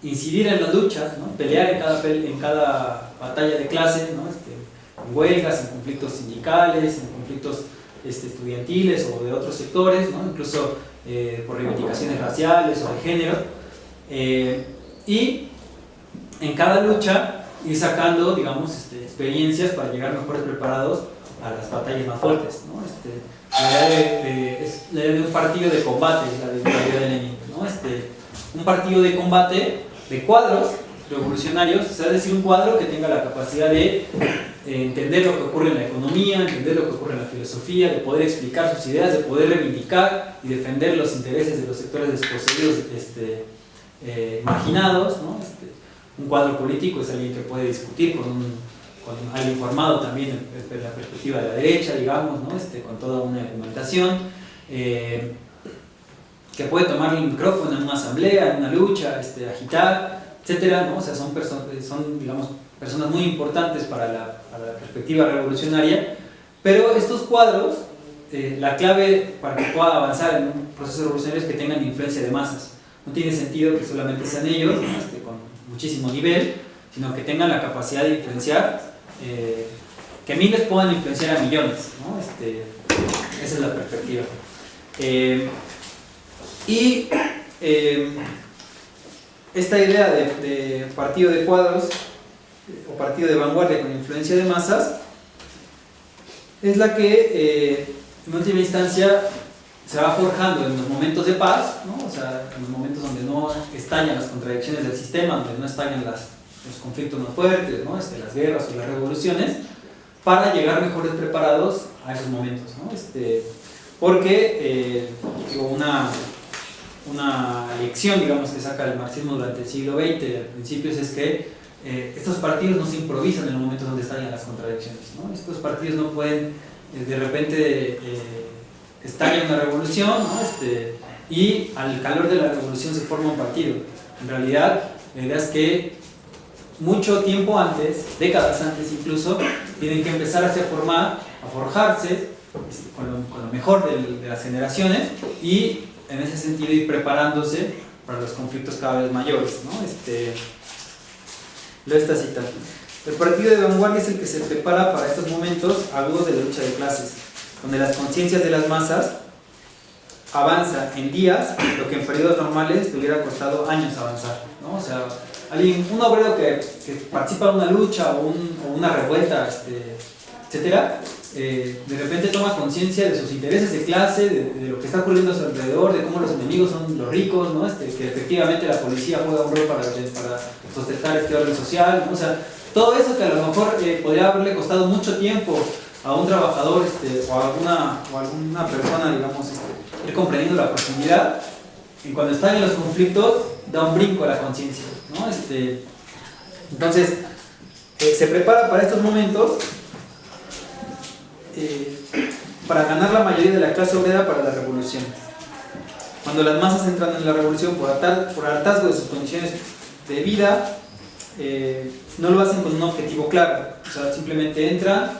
incidir en las luchas, ¿no? Pelear en cada batalla de clase, ¿no? En huelgas, en conflictos sindicales, en conflictos estudiantiles o de otros sectores, ¿no? Incluso por reivindicaciones raciales o de género, y en cada lucha ir sacando, digamos, experiencias para llegar mejores preparados a las batallas más fuertes, ¿no? Es la idea de un partido de combate, la idea de Lenin, ¿no? Un partido de combate de cuadros revolucionarios, o sea, es decir, un cuadro que tenga la capacidad de entender lo que ocurre en la economía, entender lo que ocurre en la filosofía, de poder explicar sus ideas, de poder reivindicar y defender los intereses de los sectores desposeídos, marginados, ¿no? Un cuadro político es alguien que puede discutir con alguien formado también desde la perspectiva de la derecha, digamos, ¿no? Con toda una argumentación, que puede tomar el micrófono en una asamblea, en una lucha, agitar, etcétera, ¿no? O sea, son digamos, personas muy importantes para la perspectiva revolucionaria, pero estos cuadros, la clave para que pueda avanzar en un proceso revolucionario es que tengan influencia de masas. No tiene sentido que solamente sean ellos, ¿no? Con muchísimo nivel, sino que tengan la capacidad de influenciar, que miles puedan influenciar a millones, ¿no? Esa es la perspectiva. Esta idea de partido de cuadros o partido de vanguardia con influencia de masas es la que en última instancia se va forjando en los momentos de paz, ¿no? O sea, en los momentos donde no estallan las contradicciones del sistema, donde no estallan los conflictos más fuertes, ¿no? Las guerras o las revoluciones, para llegar mejores preparados a esos momentos, ¿no? Porque una lección, digamos, que saca el marxismo durante el siglo XX y al principio es que estos partidos no se improvisan en los momentos donde estallan las contradicciones, ¿no? Estos partidos no pueden de repente estalla una revolución, ¿no? Y al calor de la revolución se forma un partido. En realidad, la idea es que mucho tiempo antes, décadas antes incluso, tienen que empezar a formar, a forjarse con lo mejor de las generaciones y en ese sentido ir preparándose para los conflictos cada vez mayores, ¿no? Lo está citando. El partido de vanguardia es el que se prepara para estos momentos agudos de la lucha de clases, donde las conciencias de las masas avanza en días lo que en periodos normales le hubiera costado años avanzar, ¿no? O sea, un obrero que participa en una lucha o una revuelta, etcétera, de repente toma conciencia de sus intereses de clase, de lo que está ocurriendo a su alrededor, de cómo los enemigos son los ricos, ¿no? Que efectivamente la policía juega un rol para sustentar este orden social, ¿no? O sea, todo eso que a lo mejor podría haberle costado mucho tiempo a un trabajador o a alguna persona, digamos, ir comprendiendo la profundidad, y cuando están en los conflictos da un brinco a la conciencia, ¿no? Entonces, se prepara para estos momentos para ganar la mayoría de la clase obrera para la revolución. Cuando las masas entran en la revolución por hartazgo de sus condiciones de vida, no lo hacen con un objetivo claro, o sea, simplemente entran,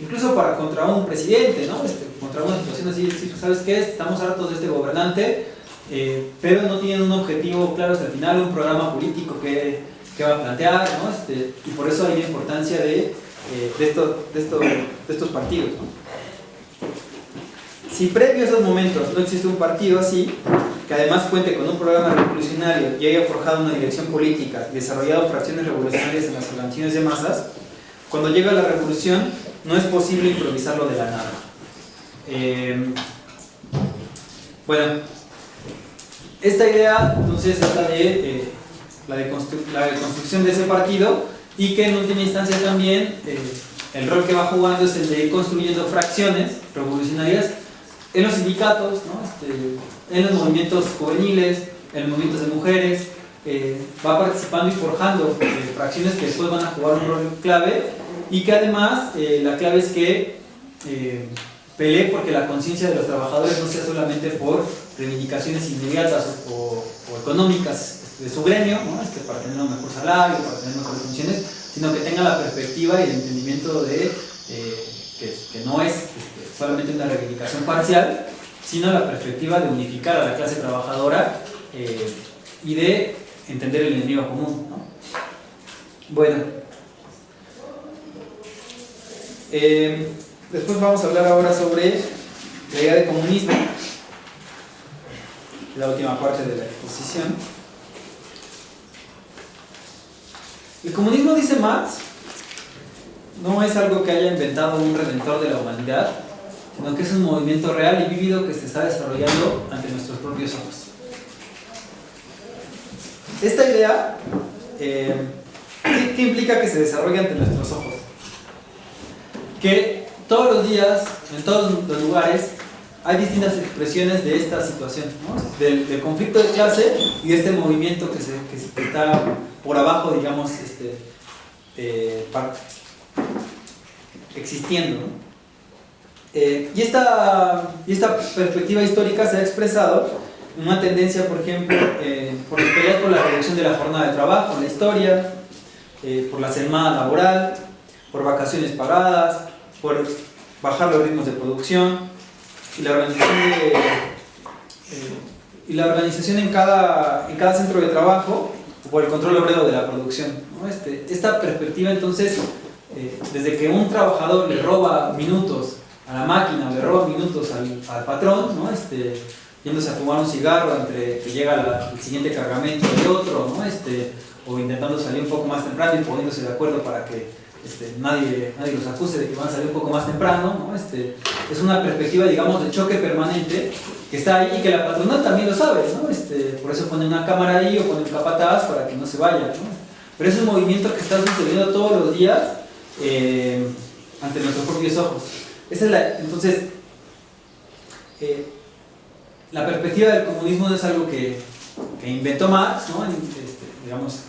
incluso contra un presidente, ¿no? Contra una situación así, ¿sabes qué? Estamos hartos de este gobernante, pero no tienen un objetivo claro hasta el final, un programa político que va a plantear, ¿no? Y por eso hay la importancia de estos partidos, ¿no? Si previo a esos momentos no existe un partido así, que además cuente con un programa revolucionario y haya forjado una dirección política y desarrollado fracciones revolucionarias en las organizaciones de masas, cuando llega la revolución no es posible improvisarlo de la nada. Bueno, esta idea entonces es la de construcción de ese partido, y que en última instancia también el rol que va jugando es el de ir construyendo fracciones revolucionarias en los sindicatos, ¿no? En los movimientos juveniles, en los movimientos de mujeres, va participando y forjando fracciones que después van a jugar un rol clave, y que además la clave es que pelee porque la conciencia de los trabajadores no sea solamente por reivindicaciones inmediatas o económicas de su gremio, ¿no? Para tener un mejor salario, para tener mejores funciones, sino que tenga la perspectiva y el entendimiento de que no es solamente una reivindicación parcial, sino la perspectiva de unificar a la clase trabajadora y de entender el enemigo común, ¿no? Bueno, después vamos a hablar ahora sobre la idea de comunismo, la última parte de la exposición. El comunismo, dice Marx, no es algo que haya inventado un redentor de la humanidad, sino que es un movimiento real y vívido que se está desarrollando ante nuestros propios ojos. Esta idea, ¿qué implica que se desarrolle ante nuestros ojos? Que todos los días, en todos los lugares, hay distintas expresiones de esta situación, ¿no? Del conflicto de clase y de este movimiento que está por abajo, digamos, existiendo, ¿no? Y esta perspectiva histórica se ha expresado en una tendencia, por ejemplo, por las peleas por la reducción de la jornada de trabajo en la historia, por la semana laboral, por vacaciones pagadas, por bajar los ritmos de producción y la organización en cada centro de trabajo por el control obrero de la producción, ¿no? Esta perspectiva entonces, desde que un trabajador le roba minutos a la máquina o le roba minutos al patrón, ¿no? Yéndose a fumar un cigarro entre que llega el siguiente cargamento de otro, ¿no? O intentando salir un poco más temprano y poniéndose de acuerdo para que nadie los acuse de que van a salir un poco más temprano, ¿no? Es una perspectiva, digamos, de choque permanente que está ahí y que la patronal también lo sabe, ¿no? Por eso pone una cámara ahí o pone un capataz para que no se vaya, ¿no? Pero es un movimiento que está sucediendo todos los días ante nuestros propios ojos. Entonces, la perspectiva del comunismo no es algo que inventó Marx, ¿no? Digamos,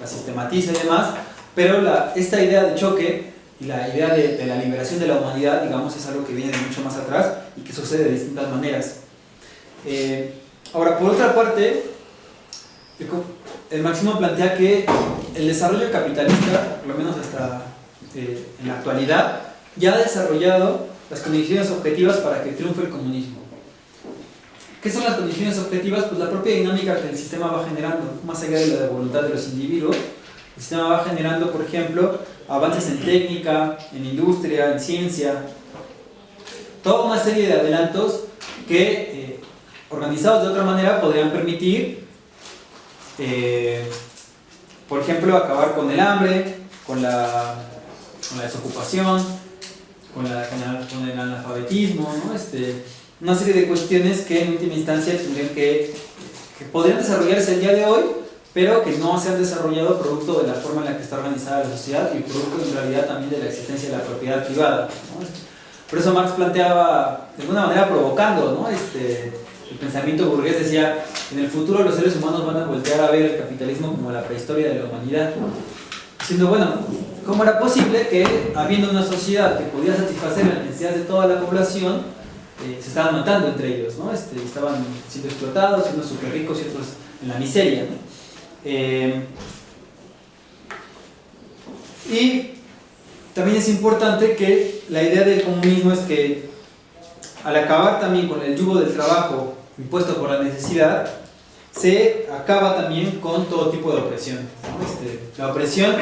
la sistematiza y demás, pero esta idea de choque y la idea de la liberación de la humanidad, digamos, es algo que viene de mucho más atrás y que sucede de distintas maneras. Ahora, por otra parte, el marxismo plantea que el desarrollo capitalista, por lo menos hasta en la actualidad, ya ha desarrollado las condiciones objetivas para que triunfe el comunismo. ¿Qué son las condiciones objetivas? Pues la propia dinámica que el sistema va generando, más allá de la voluntad de los individuos. El sistema va generando, por ejemplo, avances en técnica, en industria, en ciencia, toda una serie de adelantos que, organizados de otra manera, podrían permitir, por ejemplo, acabar con el hambre, con la desocupación, con el analfabetismo, ¿no? Una serie de cuestiones que en última instancia tendrían que podrían desarrollarse el día de hoy, pero que no se han desarrollado producto de la forma en la que está organizada la sociedad y producto en realidad también de la existencia de la propiedad privada, ¿no? Por eso Marx planteaba, de alguna manera provocando, ¿no? El pensamiento burgués decía, en el futuro los seres humanos van a voltear a ver el capitalismo como la prehistoria de la humanidad, diciendo, bueno, ¿cómo era posible que habiendo una sociedad que podía satisfacer las necesidades de toda la población, se estaban matando entre ellos, ¿no? Estaban siendo explotados, siendo súper ricos y otros en la miseria, ¿no? Y también es importante que la idea del comunismo es que al acabar también con el yugo del trabajo impuesto por la necesidad, se acaba también con todo tipo de opresión, ¿no? La opresión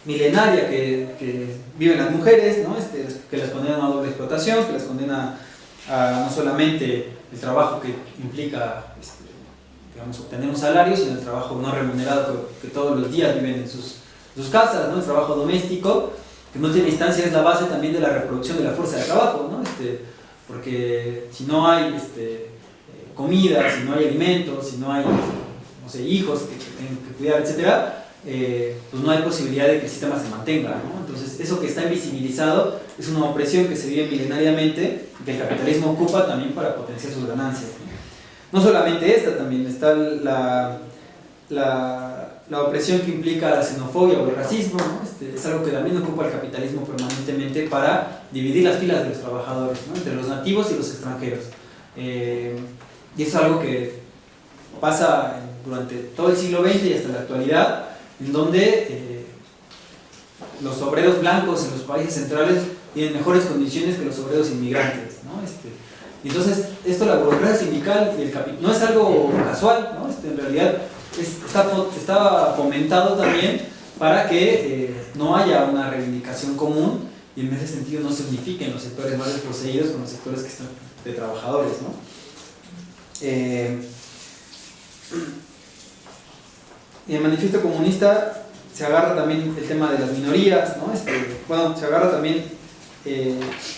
milenaria que viven las mujeres, ¿no? Que las condena a una doble explotación, que las condena a no solamente el trabajo que implica digamos, obtener un salario, sino el trabajo no remunerado que todos los días viven en sus casas, ¿no? El trabajo doméstico, que en última instancia es la base también de la reproducción de la fuerza de trabajo, ¿no? Porque si no hay comida, si no hay alimentos, si no hay, no sé, hijos que tienen que cuidar, etcétera, pues no hay posibilidad de que el sistema se mantenga, ¿no? Entonces eso que está invisibilizado es una opresión que se vive milenariamente, que el capitalismo ocupa también para potenciar sus ganancias. No solamente esta, también está la opresión que implica la xenofobia o el racismo, ¿no? Es algo que también ocupa el capitalismo permanentemente para dividir las filas de los trabajadores, ¿no? Entre los nativos y los extranjeros. Y es algo que pasa durante todo el siglo XX y hasta la actualidad, en donde los obreros blancos en los países centrales tienen mejores condiciones que los obreros inmigrantes, ¿no? Entonces, la burocracia sindical y el no es algo casual, ¿no? En realidad está fomentado también para que no haya una reivindicación común y en ese sentido no se unifiquen los sectores más desposeídos con los sectores que están de trabajadores, ¿no? Y el manifiesto comunista se agarra también el tema de las minorías, ¿no? Se agarra también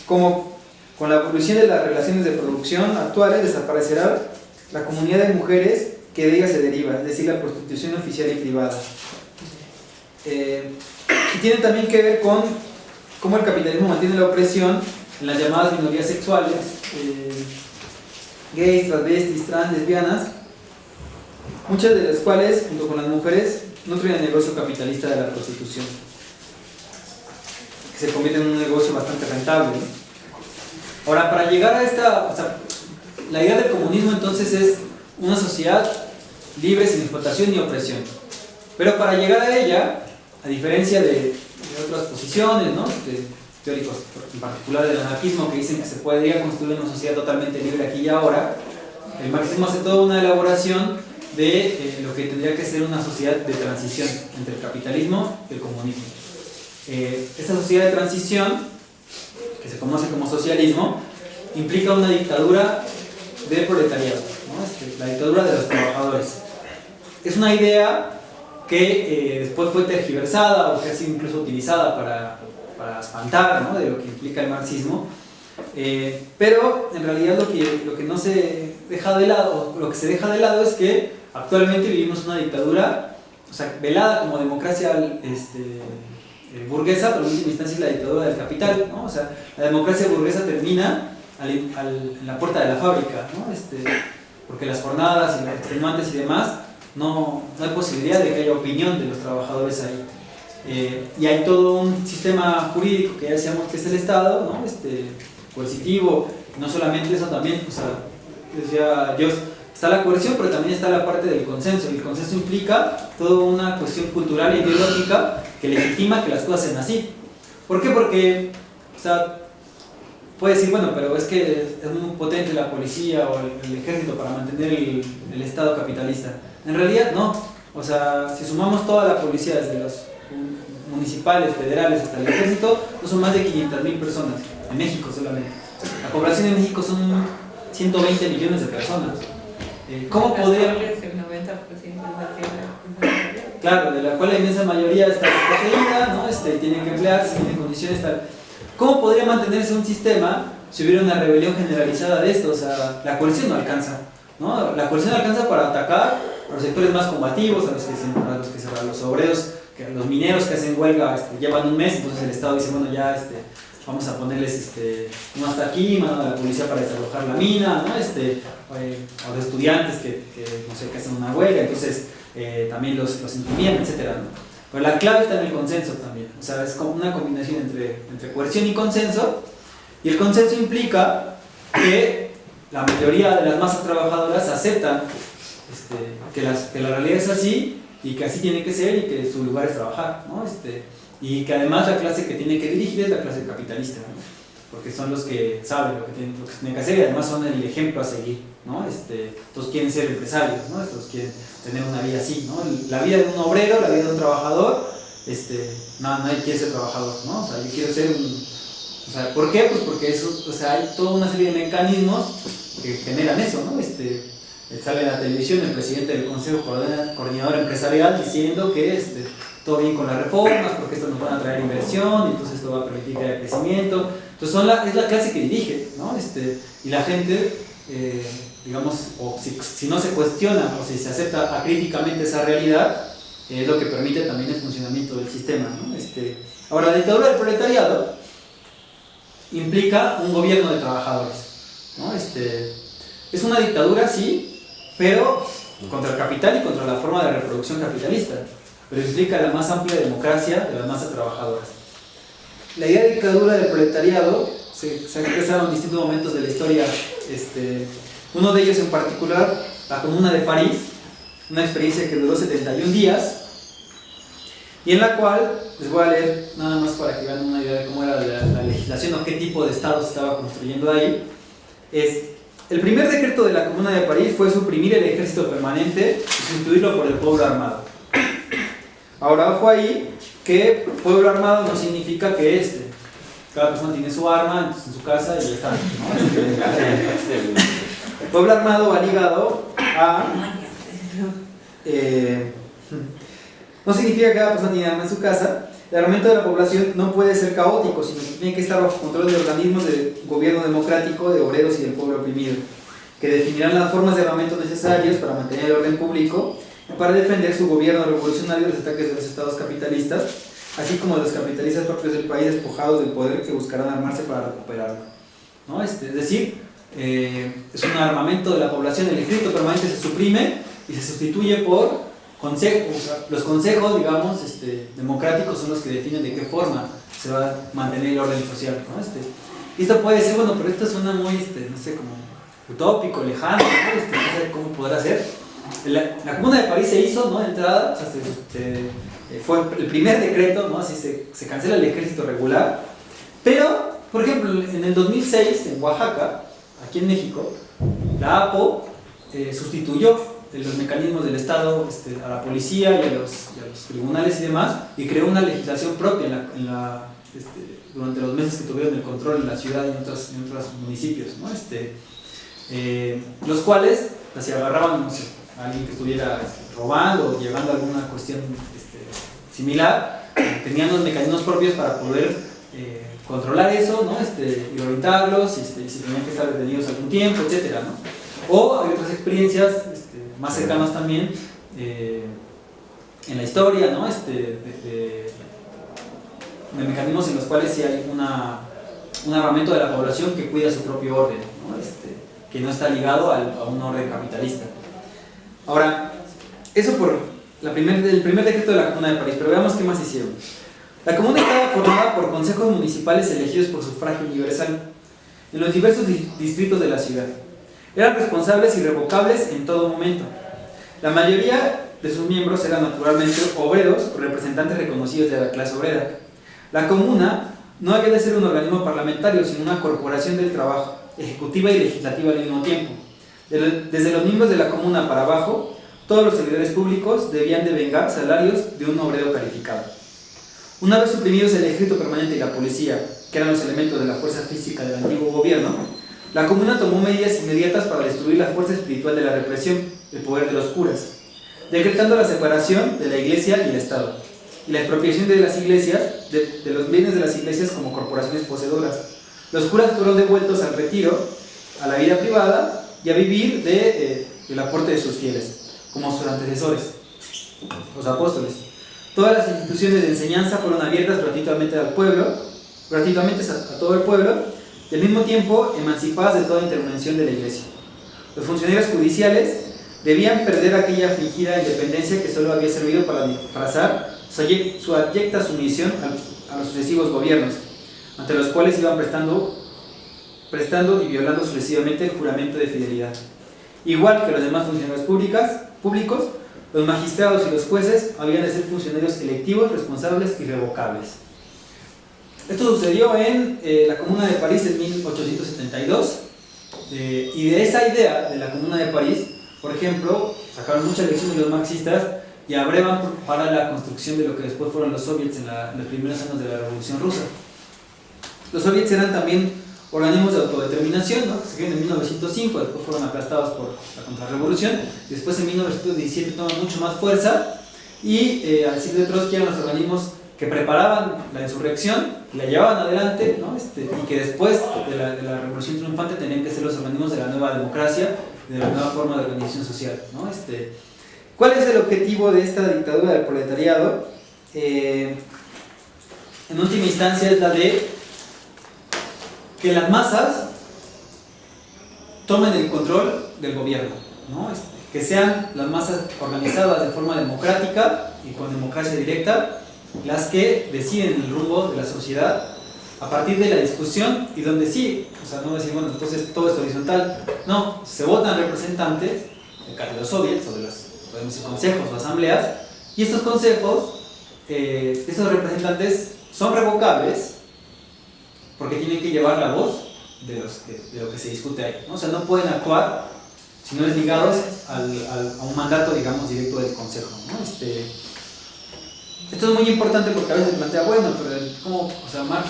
cómo con la evolución de las relaciones de producción actuales desaparecerá la comunidad de mujeres que de ella se deriva, es decir, la prostitución oficial y privada. Y tiene también que ver con cómo el capitalismo mantiene la opresión en las llamadas minorías sexuales, gays, travestis, trans, lesbianas, muchas de las cuales, junto con las mujeres, nutren el negocio capitalista de la prostitución, que se convierte en un negocio bastante rentable, ¿no? Ahora, para llegar a la idea del comunismo entonces es una sociedad libre sin explotación ni opresión. Pero para llegar a ella, a diferencia de otras posiciones, ¿no? Teóricos en particular del anarquismo que dicen que se podría construir una sociedad totalmente libre aquí y ahora, el marxismo hace toda una elaboración de lo que tendría que ser una sociedad de transición entre el capitalismo y el comunismo. Esta sociedad de transición, que se conoce como socialismo, implica una dictadura del proletariado, ¿no? La dictadura de los trabajadores. Es una idea que después fue tergiversada o que ha sido incluso utilizada para espantar, ¿no? De lo que implica el marxismo, pero en realidad lo que no se deja de lado, o lo que se deja de lado es que actualmente vivimos una dictadura, o sea, velada como democracia burguesa, pero en última instancia es la dictadura del capital, ¿no? O sea, la democracia burguesa termina en la puerta de la fábrica, ¿no? Porque las jornadas y las extenuantes y demás, no hay posibilidad de que haya opinión de los trabajadores ahí. Y hay todo un sistema jurídico que ya decíamos que es el Estado, ¿no? Coercitivo, no solamente eso también, o sea, decía yo, está la coerción, pero también está la parte del consenso, y el consenso implica toda una cuestión cultural e ideológica que legitima que las cosas sean así. ¿Por qué? Porque, o sea, puede decir, bueno, pero es que es muy potente la policía o el ejército para mantener el Estado capitalista. En realidad no, o sea, si sumamos toda la policía desde los municipales, federales hasta el ejército, no son más de 500.000 personas, en México solamente. La población de México son 120 millones de personas. ¿Cómo podría...? El 90% Claro, de la cual la inmensa mayoría está desposeída, ¿no? Tienen que emplearse, tienen condiciones tal. ¿Cómo podría mantenerse un sistema si hubiera una rebelión generalizada de esto? O sea, la coerción no alcanza, ¿no? La coerción alcanza para atacar a los sectores más combativos, a los obreros, a los mineros que hacen huelga, llevan un mes, entonces el Estado dice, bueno, ya vamos a ponerles no hasta aquí, mano a la policía para desalojar la mina, ¿no? A los estudiantes que no sé, que hacen una huelga, entonces también los intimían, etc., ¿no? Pero la clave está en el consenso también, o sea, es como una combinación entre coerción y consenso, y el consenso implica que la mayoría de las masas trabajadoras aceptan que la realidad es así, y que así tiene que ser, y que su lugar es trabajar, ¿no? Y que además la clase que tiene que dirigir es la clase capitalista, ¿no? Porque son los que saben lo que tienen que hacer y además son el ejemplo a seguir, ¿no? Todos quieren ser empresarios, ¿no? Todos quieren tener una vida así, ¿no? La vida de un obrero, la vida de un trabajador, nadie quiere ser trabajador, ¿no? O sea, yo quiero ser o sea, ¿por qué? Pues porque eso, o sea, hay toda una serie de mecanismos que generan eso, ¿no? Sale en la televisión el presidente del Consejo Coordinador Empresarial diciendo que todo bien con las reformas, porque esto nos van a traer inversión, y entonces esto va a permitir que haya crecimiento. Entonces es la clase que dirige, ¿no? Y la gente, digamos, o si no se cuestiona o si se acepta acríticamente esa realidad, es lo que permite también el funcionamiento del sistema, ¿no? Ahora, la dictadura del proletariado implica un gobierno de trabajadores, ¿no? Es una dictadura, sí, pero contra el capital y contra la forma de reproducción capitalista, pero implica la más amplia democracia de las masas trabajadoras. La idea de dictadura del proletariado se ha expresado en distintos momentos de la historia. Uno de ellos en particular, la Comuna de París, una experiencia que duró 71 días, y en la cual, les voy a leer nada más para que vean una idea de cómo era la legislación o qué tipo de Estado se estaba construyendo ahí. El primer decreto de la Comuna de París fue suprimir el ejército permanente y sustituirlo por el pueblo armado. Ahora, ojo ahí, que pueblo armado no significa que cada persona tiene su arma en su casa y ya está, ¿no? El pueblo armado va ligado a... no significa que cada persona tiene arma en su casa. El armamento de la población no puede ser caótico, sino que tiene que estar bajo control de organismos de gobierno democrático, de obreros y del pueblo oprimido, que definirán las formas de armamento necesarias para mantener el orden público, para defender su gobierno revolucionario de los ataques de los estados capitalistas, así como de los capitalistas propios del país despojados del poder que buscarán armarse para recuperarlo, ¿no? Es decir, es un armamento de la población, el ejército permanente se suprime y se sustituye por consejos. O sea, los consejos, digamos, democráticos son los que definen de qué forma se va a mantener el orden social, ¿no? Y esto puede decir, bueno, pero esto suena muy, no sé, como utópico, lejano, ¿no? No sé cómo podrá ser. La Comuna de París se hizo, ¿no? De entrada, o sea, fue el primer decreto, ¿no? Así se cancela el ejército regular. Pero, por ejemplo, en el 2006, en Oaxaca, aquí en México, la APO sustituyó los mecanismos del Estado a la policía y a los tribunales y demás, y creó una legislación propia durante los meses que tuvieron el control en la ciudad y en otros municipios, ¿no? Los cuales, si agarraban, no sé, a alguien que estuviera robando o llevando alguna cuestión similar, tenían los mecanismos propios para poder controlar eso, ¿no? Y orientarlos, y si tenían que estar detenidos algún tiempo, etcétera, ¿no? O hay otras experiencias más cercanas también en la historia, ¿no? De mecanismos en los cuales sí hay un armamento de la población que cuida su propio orden, ¿no? Que no está ligado a un orden capitalista. Ahora, eso por el primer decreto de la Comuna de París, pero veamos qué más hicieron. La Comuna estaba formada por consejos municipales elegidos por sufragio universal en los diversos distritos de la ciudad. Eran responsables irrevocables en todo momento. La mayoría de sus miembros eran naturalmente obreros o representantes reconocidos de la clase obrera. La Comuna no había de ser un organismo parlamentario, sino una corporación del trabajo, ejecutiva y legislativa al mismo tiempo. Desde los miembros de la Comuna para abajo, todos los servidores públicos debían devengar salarios de un obrero calificado. Una vez suprimidos el ejército permanente y la policía, que eran los elementos de la fuerza física del antiguo gobierno, la Comuna tomó medidas inmediatas para destruir la fuerza espiritual de la represión, el poder de los curas, decretando la separación de la Iglesia y el Estado, y la expropiación de las iglesias, de los bienes de las iglesias como corporaciones poseedoras. Los curas fueron devueltos al retiro, a la vida privada y a vivir del aporte de sus fieles, como sus antecesores, los apóstoles. Todas las instituciones de enseñanza fueron abiertas gratuitamente al pueblo, gratuitamente a todo el pueblo, y al mismo tiempo emancipadas de toda intervención de la Iglesia. Los funcionarios judiciales debían perder aquella fingida independencia que solo había servido para disfrazar su abyecta sumisión a los sucesivos gobiernos, ante los cuales iban prestando y violando sucesivamente el juramento de fidelidad. Igual que los demás funcionarios públicos, los magistrados y los jueces habían de ser funcionarios electivos, responsables y revocables. Esto sucedió en la Comuna de París en 1872, y de esa idea de la Comuna de París, por ejemplo, sacaron muchas lecciones los marxistas y abrevan para la construcción de lo que después fueron los soviets en los primeros años de la Revolución Rusa. Los soviets eran también organismos de autodeterminación, ¿no? Que se crearon en 1905, después fueron aplastados por la contrarrevolución, después en 1917 toman mucho más fuerza y al decir de Trotsky eran los organismos que preparaban la insurrección, la llevaban adelante, ¿no? Y que después de la revolución triunfante tenían que ser los organismos de la nueva democracia, de la nueva forma de organización social, ¿no? ¿Cuál es el objetivo de esta dictadura del proletariado? En última instancia es la de que las masas tomen el control del gobierno, ¿no? Que sean las masas organizadas de forma democrática y con democracia directa las que deciden el rumbo de la sociedad a partir de la discusión, y donde sí, o sea, no decir, bueno, entonces todo es horizontal, no, se votan representantes de los soviets o de los, podemos decir, consejos o asambleas, y estos consejos, estos representantes son revocables porque tienen que llevar la voz de lo que se discute ahí, ¿no? O sea, no pueden actuar si no es ligados a un mandato, digamos, directo del consejo, ¿no? Esto es muy importante porque a veces se plantea, bueno, pero ¿cómo? O sea, Marx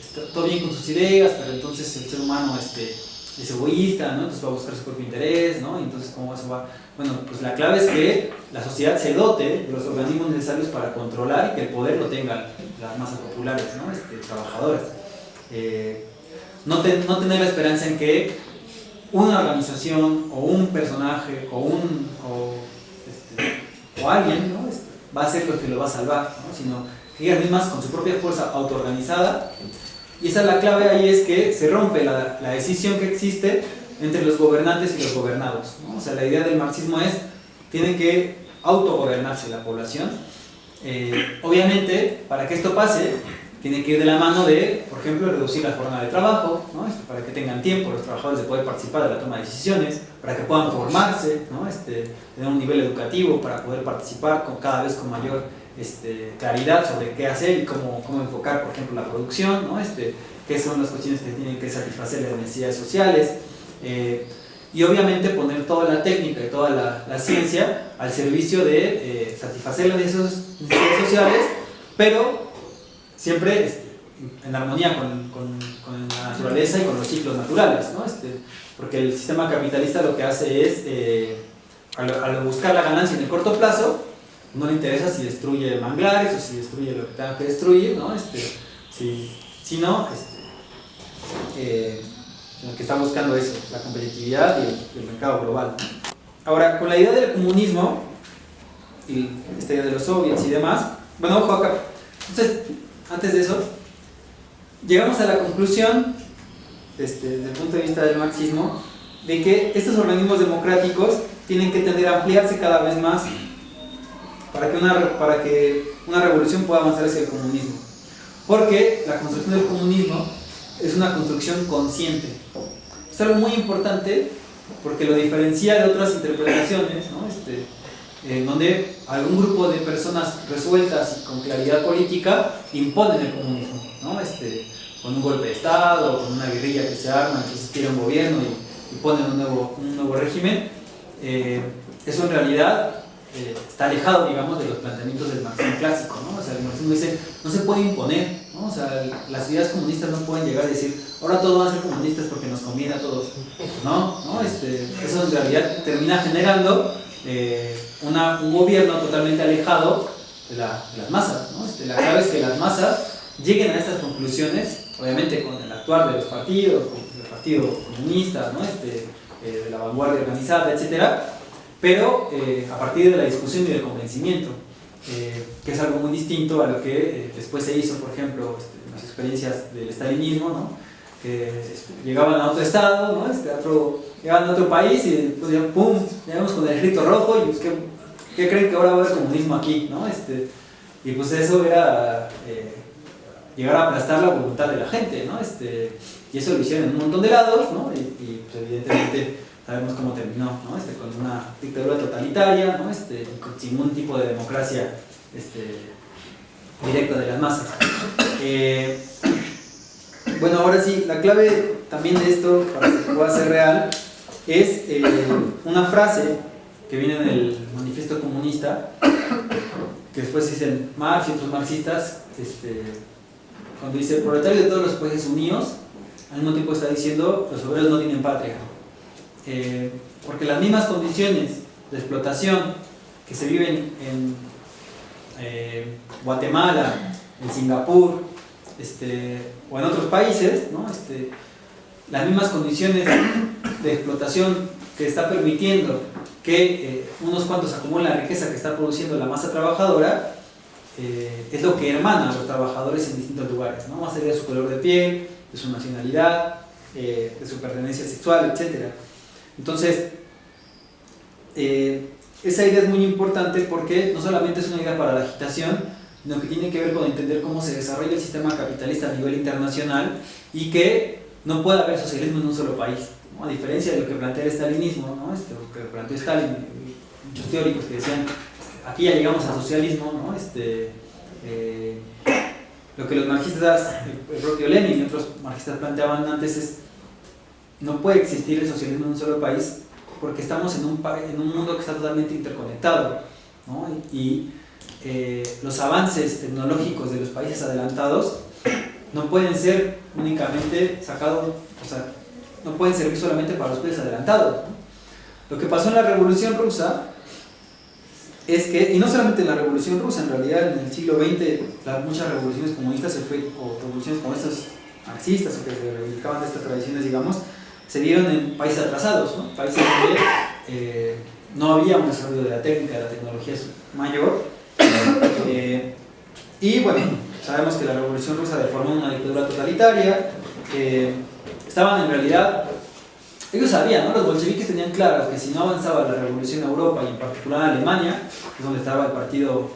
está todo bien con sus ideas, pero entonces el ser humano es egoísta, ¿no? Entonces va a buscar su propio interés, ¿no? Y entonces, ¿cómo eso va? Bueno, pues la clave es que la sociedad se dote de los organismos necesarios para controlar y que el poder lo tengan las masas populares, ¿no? Trabajadoras. No tener la esperanza en que una organización o un personaje o alguien, ¿no? Va a ser lo que lo va a salvar, ¿no? Sino que ellas mismas con su propia fuerza autoorganizada, y esa es la clave ahí, es que se rompe la decisión que existe entre los gobernantes y los gobernados, ¿no? O sea, la idea del marxismo es, tiene que autogobernarse la población. Obviamente, para que esto pase, tiene que ir de la mano de, por ejemplo, reducir la jornada de trabajo, ¿no? Para que que tengan tiempo los trabajadores de poder participar de la toma de decisiones, para que puedan formarse, ¿no? Tener un nivel educativo para poder participar cada vez con mayor claridad sobre qué hacer y cómo enfocar, por ejemplo, la producción, ¿no? Qué son las cuestiones que tienen que satisfacer las necesidades sociales, y obviamente poner toda la técnica y toda la ciencia al servicio de satisfacer las necesidades sociales, pero siempre en armonía con la naturaleza y con los ciclos naturales, ¿no? Porque el sistema capitalista lo que hace es, al buscar la ganancia en el corto plazo, no le interesa si destruye manglares o si destruye lo que tenga que destruir, ¿no? Sino lo que está buscando es la competitividad y el mercado global. Ahora, con la idea del comunismo y esta idea de los soviets y demás, bueno, ojo acá. Entonces, antes de eso, llegamos a la conclusión, desde el punto de vista del marxismo, de que estos organismos democráticos tienen que tender a ampliarse cada vez más para que una revolución pueda avanzar hacia el comunismo. Porque la construcción del comunismo es una construcción consciente. Es algo muy importante porque lo diferencia de otras interpretaciones, ¿no? Donde algún grupo de personas resueltas y con claridad política imponen el comunismo, ¿no? Con un golpe de Estado, con una guerrilla que se arma, entonces quiere un gobierno y ponen un nuevo régimen. Eso en realidad está alejado, digamos, de los planteamientos del marxismo clásico, ¿no? O sea, el marxismo dice, no se puede imponer, ¿no? O sea, las ideas comunistas no pueden llegar a decir, ahora todos van a ser comunistas porque nos conviene a todos, ¿no? Eso en realidad termina generando un gobierno totalmente alejado de las masas, ¿no? La clave es que las masas lleguen a estas conclusiones, obviamente con el actuar de los partidos, del Partido Comunista, ¿no? De la vanguardia organizada, etcétera, pero a partir de la discusión y del convencimiento, que es algo muy distinto a lo que después se hizo, por ejemplo, en las experiencias del estalinismo, ¿no? Que llegaban a otro estado, ¿no? Llegaban a otro país y después ya, ¡pum!, llegamos con el ejército rojo y pues, ¿qué creen que ahora va a haber comunismo aquí, ¿no? Y pues eso era llegar a aplastar la voluntad de la gente, ¿no? Y eso lo hicieron en un montón de lados, ¿no? Y pues, evidentemente sabemos cómo terminó, ¿no? Con una dictadura totalitaria, ¿no? Sin ningún tipo de democracia directa de las masas. Bueno, ahora sí, la clave también de esto, para que pueda ser real, es una frase que viene en el Manifiesto Comunista, que después dicen Marx y otros marxistas, cuando dice proletarios de todos los países unidos, al mismo tiempo está diciendo los obreros no tienen patria. Porque las mismas condiciones de explotación que se viven en Guatemala, en Singapur, o en otros países, ¿no? Las mismas condiciones de explotación que está permitiendo que unos cuantos acumulen la riqueza que está produciendo la masa trabajadora, es lo que hermana a los trabajadores en distintos lugares, ¿no? Más allá de su color de piel, de su nacionalidad, de su pertenencia sexual, etc. Entonces, esa idea es muy importante porque no solamente es una idea para la agitación, sino que tiene que ver con entender cómo se desarrolla el sistema capitalista a nivel internacional y que no puede haber socialismo en un solo país, ¿no? A diferencia de lo que plantea el stalinismo, ¿no? Lo que planteó Stalin, muchos teóricos que decían aquí ya llegamos al socialismo, ¿no? Lo que los marxistas, el propio Lenin y otros marxistas planteaban antes es no puede existir el socialismo en un solo país porque estamos en un mundo que está totalmente interconectado, ¿no? Y los avances tecnológicos de los países adelantados no pueden ser únicamente sacados, o sea, no pueden servir solamente para los países adelantados, ¿no? Lo que pasó en la Revolución Rusa es que, y no solamente en la Revolución Rusa, en realidad en el siglo XX muchas revoluciones comunistas o revoluciones como estas marxistas o que se reivindicaban de estas tradiciones, digamos, se dieron en países atrasados, ¿no? Países donde no había un desarrollo de la técnica, de la tecnología mayor. Y bueno, sabemos que la Revolución Rusa deformó una dictadura totalitaria. Estaban en realidad, ellos sabían, ¿no? Los bolcheviques tenían claro que si no avanzaba la revolución en Europa y en particular en Alemania, que es donde estaba el partido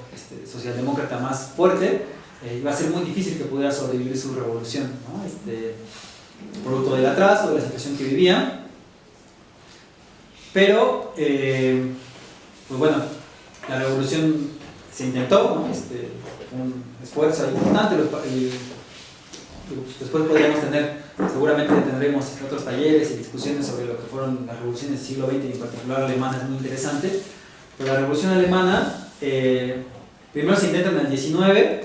socialdemócrata más fuerte, iba a ser muy difícil que pudiera sobrevivir su revolución, ¿no? producto del atraso, de la situación que vivían. Pero, pues bueno, la revolución se intentó, ¿no? Un esfuerzo importante. Después podríamos seguramente tendremos otros talleres y discusiones sobre lo que fueron las revoluciones del siglo XX y en particular la alemana, es muy interesante. Pero la revolución alemana, primero se intenta en el 19,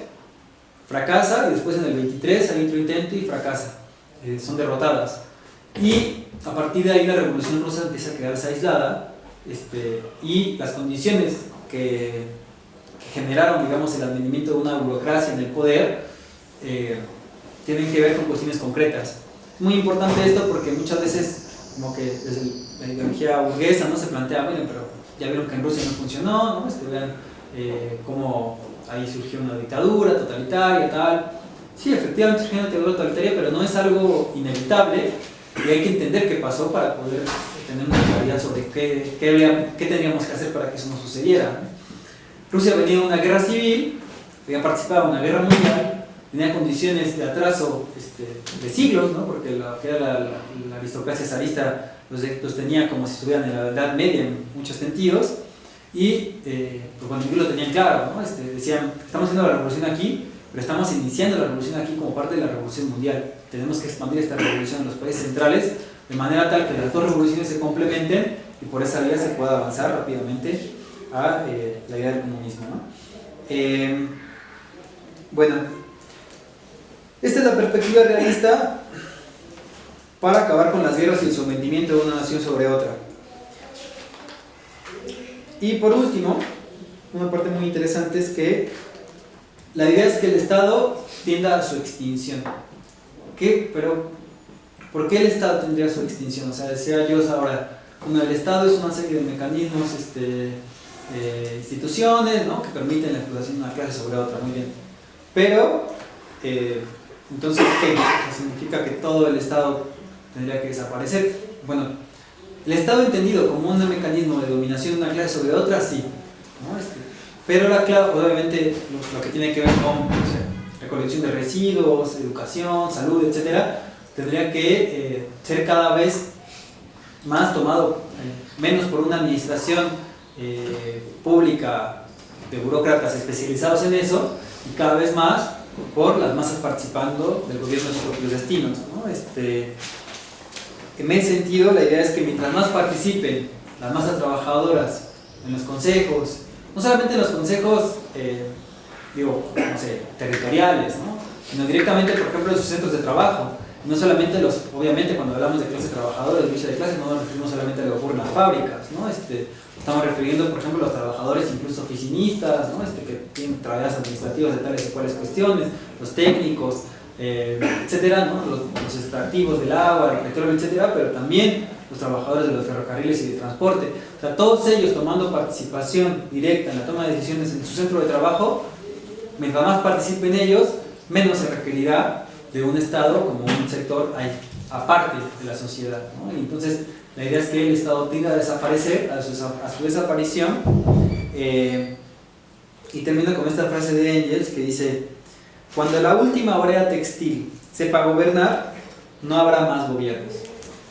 fracasa, y después en el 23 hay otro intento y fracasa. Son derrotadas. Y a partir de ahí la revolución rusa empieza a quedarse aislada, y las condiciones que generaron, digamos, el advenimiento de una burocracia en el poder tienen que ver con cuestiones concretas. Es muy importante esto porque muchas veces, como que desde la ideología burguesa, ¿no?, se plantea, bueno, pero ya vieron que en Rusia no funcionó, ¿no? Vean cómo ahí surgió una dictadura totalitaria, tal. Sí, efectivamente surgió una dictadura totalitaria, pero no es algo inevitable y hay que entender qué pasó para poder tener una claridad sobre qué tendríamos que hacer para que eso no sucediera, ¿no? Rusia venía de una guerra civil, había participado en una guerra mundial, tenía condiciones de atraso de siglos, ¿no? Porque lo que era la aristocracia zarista los tenía como si estuvieran en la Edad Media en muchos sentidos, y pues cuando ellos lo tenían claro, ¿no? Decían, estamos haciendo la revolución aquí, pero estamos iniciando la revolución aquí como parte de la revolución mundial. Tenemos que expandir esta revolución en los países centrales de manera tal que las dos revoluciones se complementen y por esa vía se pueda avanzar rápidamente a la idea del comunismo, ¿no? Bueno, esta es la perspectiva realista para acabar con las guerras y el sometimiento de una nación sobre otra. Y por último, una parte muy interesante es que la idea es que el Estado tienda a su extinción. Pero, ¿por qué el Estado tendría su extinción? O sea, decía yo ahora, bueno, el Estado es una serie de mecanismos, instituciones, ¿no?, que permiten la explotación de una clase sobre otra, muy bien. Pero, entonces, ¿qué? O sea, ¿significa que todo el Estado tendría que desaparecer? Bueno, el Estado entendido como un mecanismo de dominación de una clase sobre otra, sí, ¿no? Pero la clave, obviamente, lo que tiene que ver con, o sea, recolección de residuos, educación, salud, etcétera, tendría que ser cada vez más tomado, menos por una administración pública de burócratas especializados en eso, y cada vez más por las masas participando del gobierno de sus propios destinos, ¿no? En ese sentido, la idea es que mientras más participen las masas trabajadoras en los consejos, no solamente en los consejos, no sé, territoriales, ¿no?, sino directamente, por ejemplo, en sus centros de trabajo. No solamente obviamente cuando hablamos de clase trabajadora, de lucha de clase, no nos referimos solamente a lo que ocurre en las fábricas, ¿no? Estamos refiriendo, por ejemplo, a los trabajadores incluso oficinistas, ¿no?, que tienen tareas administrativas de tales y cuales cuestiones, los técnicos, etcétera, ¿no?, los extractivos del agua, del petróleo, etcétera, pero también los trabajadores de los ferrocarriles y de transporte. O sea, todos ellos tomando participación directa en la toma de decisiones en su centro de trabajo, mientras más participen ellos, menos se requerirá de un Estado como un sector aparte de la sociedad, ¿no? Y entonces la idea es que el Estado tienda a desaparecer, a su desaparición, y termino con esta frase de Engels que dice: cuando la última obrera textil sepa gobernar, no habrá más gobiernos,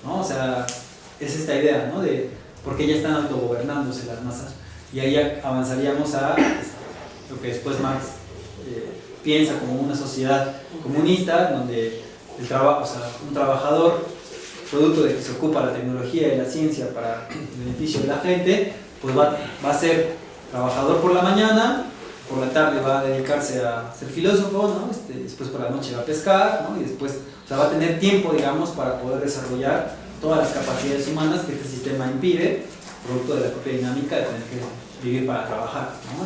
¿no? O sea, es esta idea, ¿no?, de porque ya están autogobernándose las masas, y ahí avanzaríamos a lo que después Marx piensa como una sociedad comunista, donde un trabajador, producto de que se ocupa la tecnología y la ciencia para el beneficio de la gente, pues va a ser trabajador por la mañana, por la tarde va a dedicarse a ser filósofo, ¿no? Después por la noche va a pescar, ¿no? Y después, o sea, va a tener tiempo, digamos, para poder desarrollar todas las capacidades humanas que este sistema impide, producto de la propia dinámica de tener que vivir para trabajar, ¿no?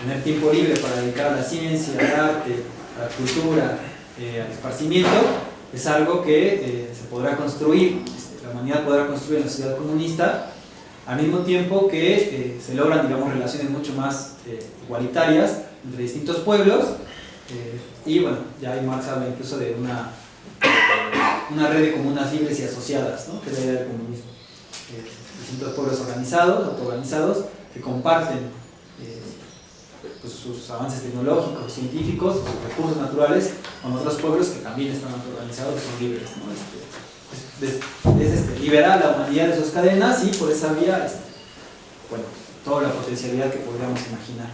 Tener tiempo libre para dedicar a la ciencia, al arte, a la cultura, al esparcimiento, es algo que se podrá construir, la humanidad podrá construir en la sociedad comunista, al mismo tiempo que se logran, digamos, relaciones mucho más igualitarias entre distintos pueblos, y bueno, ya ahí Marx habla incluso de una red de comunas libres y asociadas, ¿no?, que es la idea del comunismo. Distintos pueblos organizados, autoorganizados, que comparten pues, sus avances tecnológicos, científicos, sus recursos naturales, con otros pueblos que también están organizados, que son libres, ¿no? Liberar a la humanidad de sus cadenas y por esa vía, bueno, toda la potencialidad que podríamos imaginar.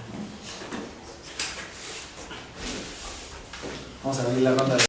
Vamos a abrir la ronda de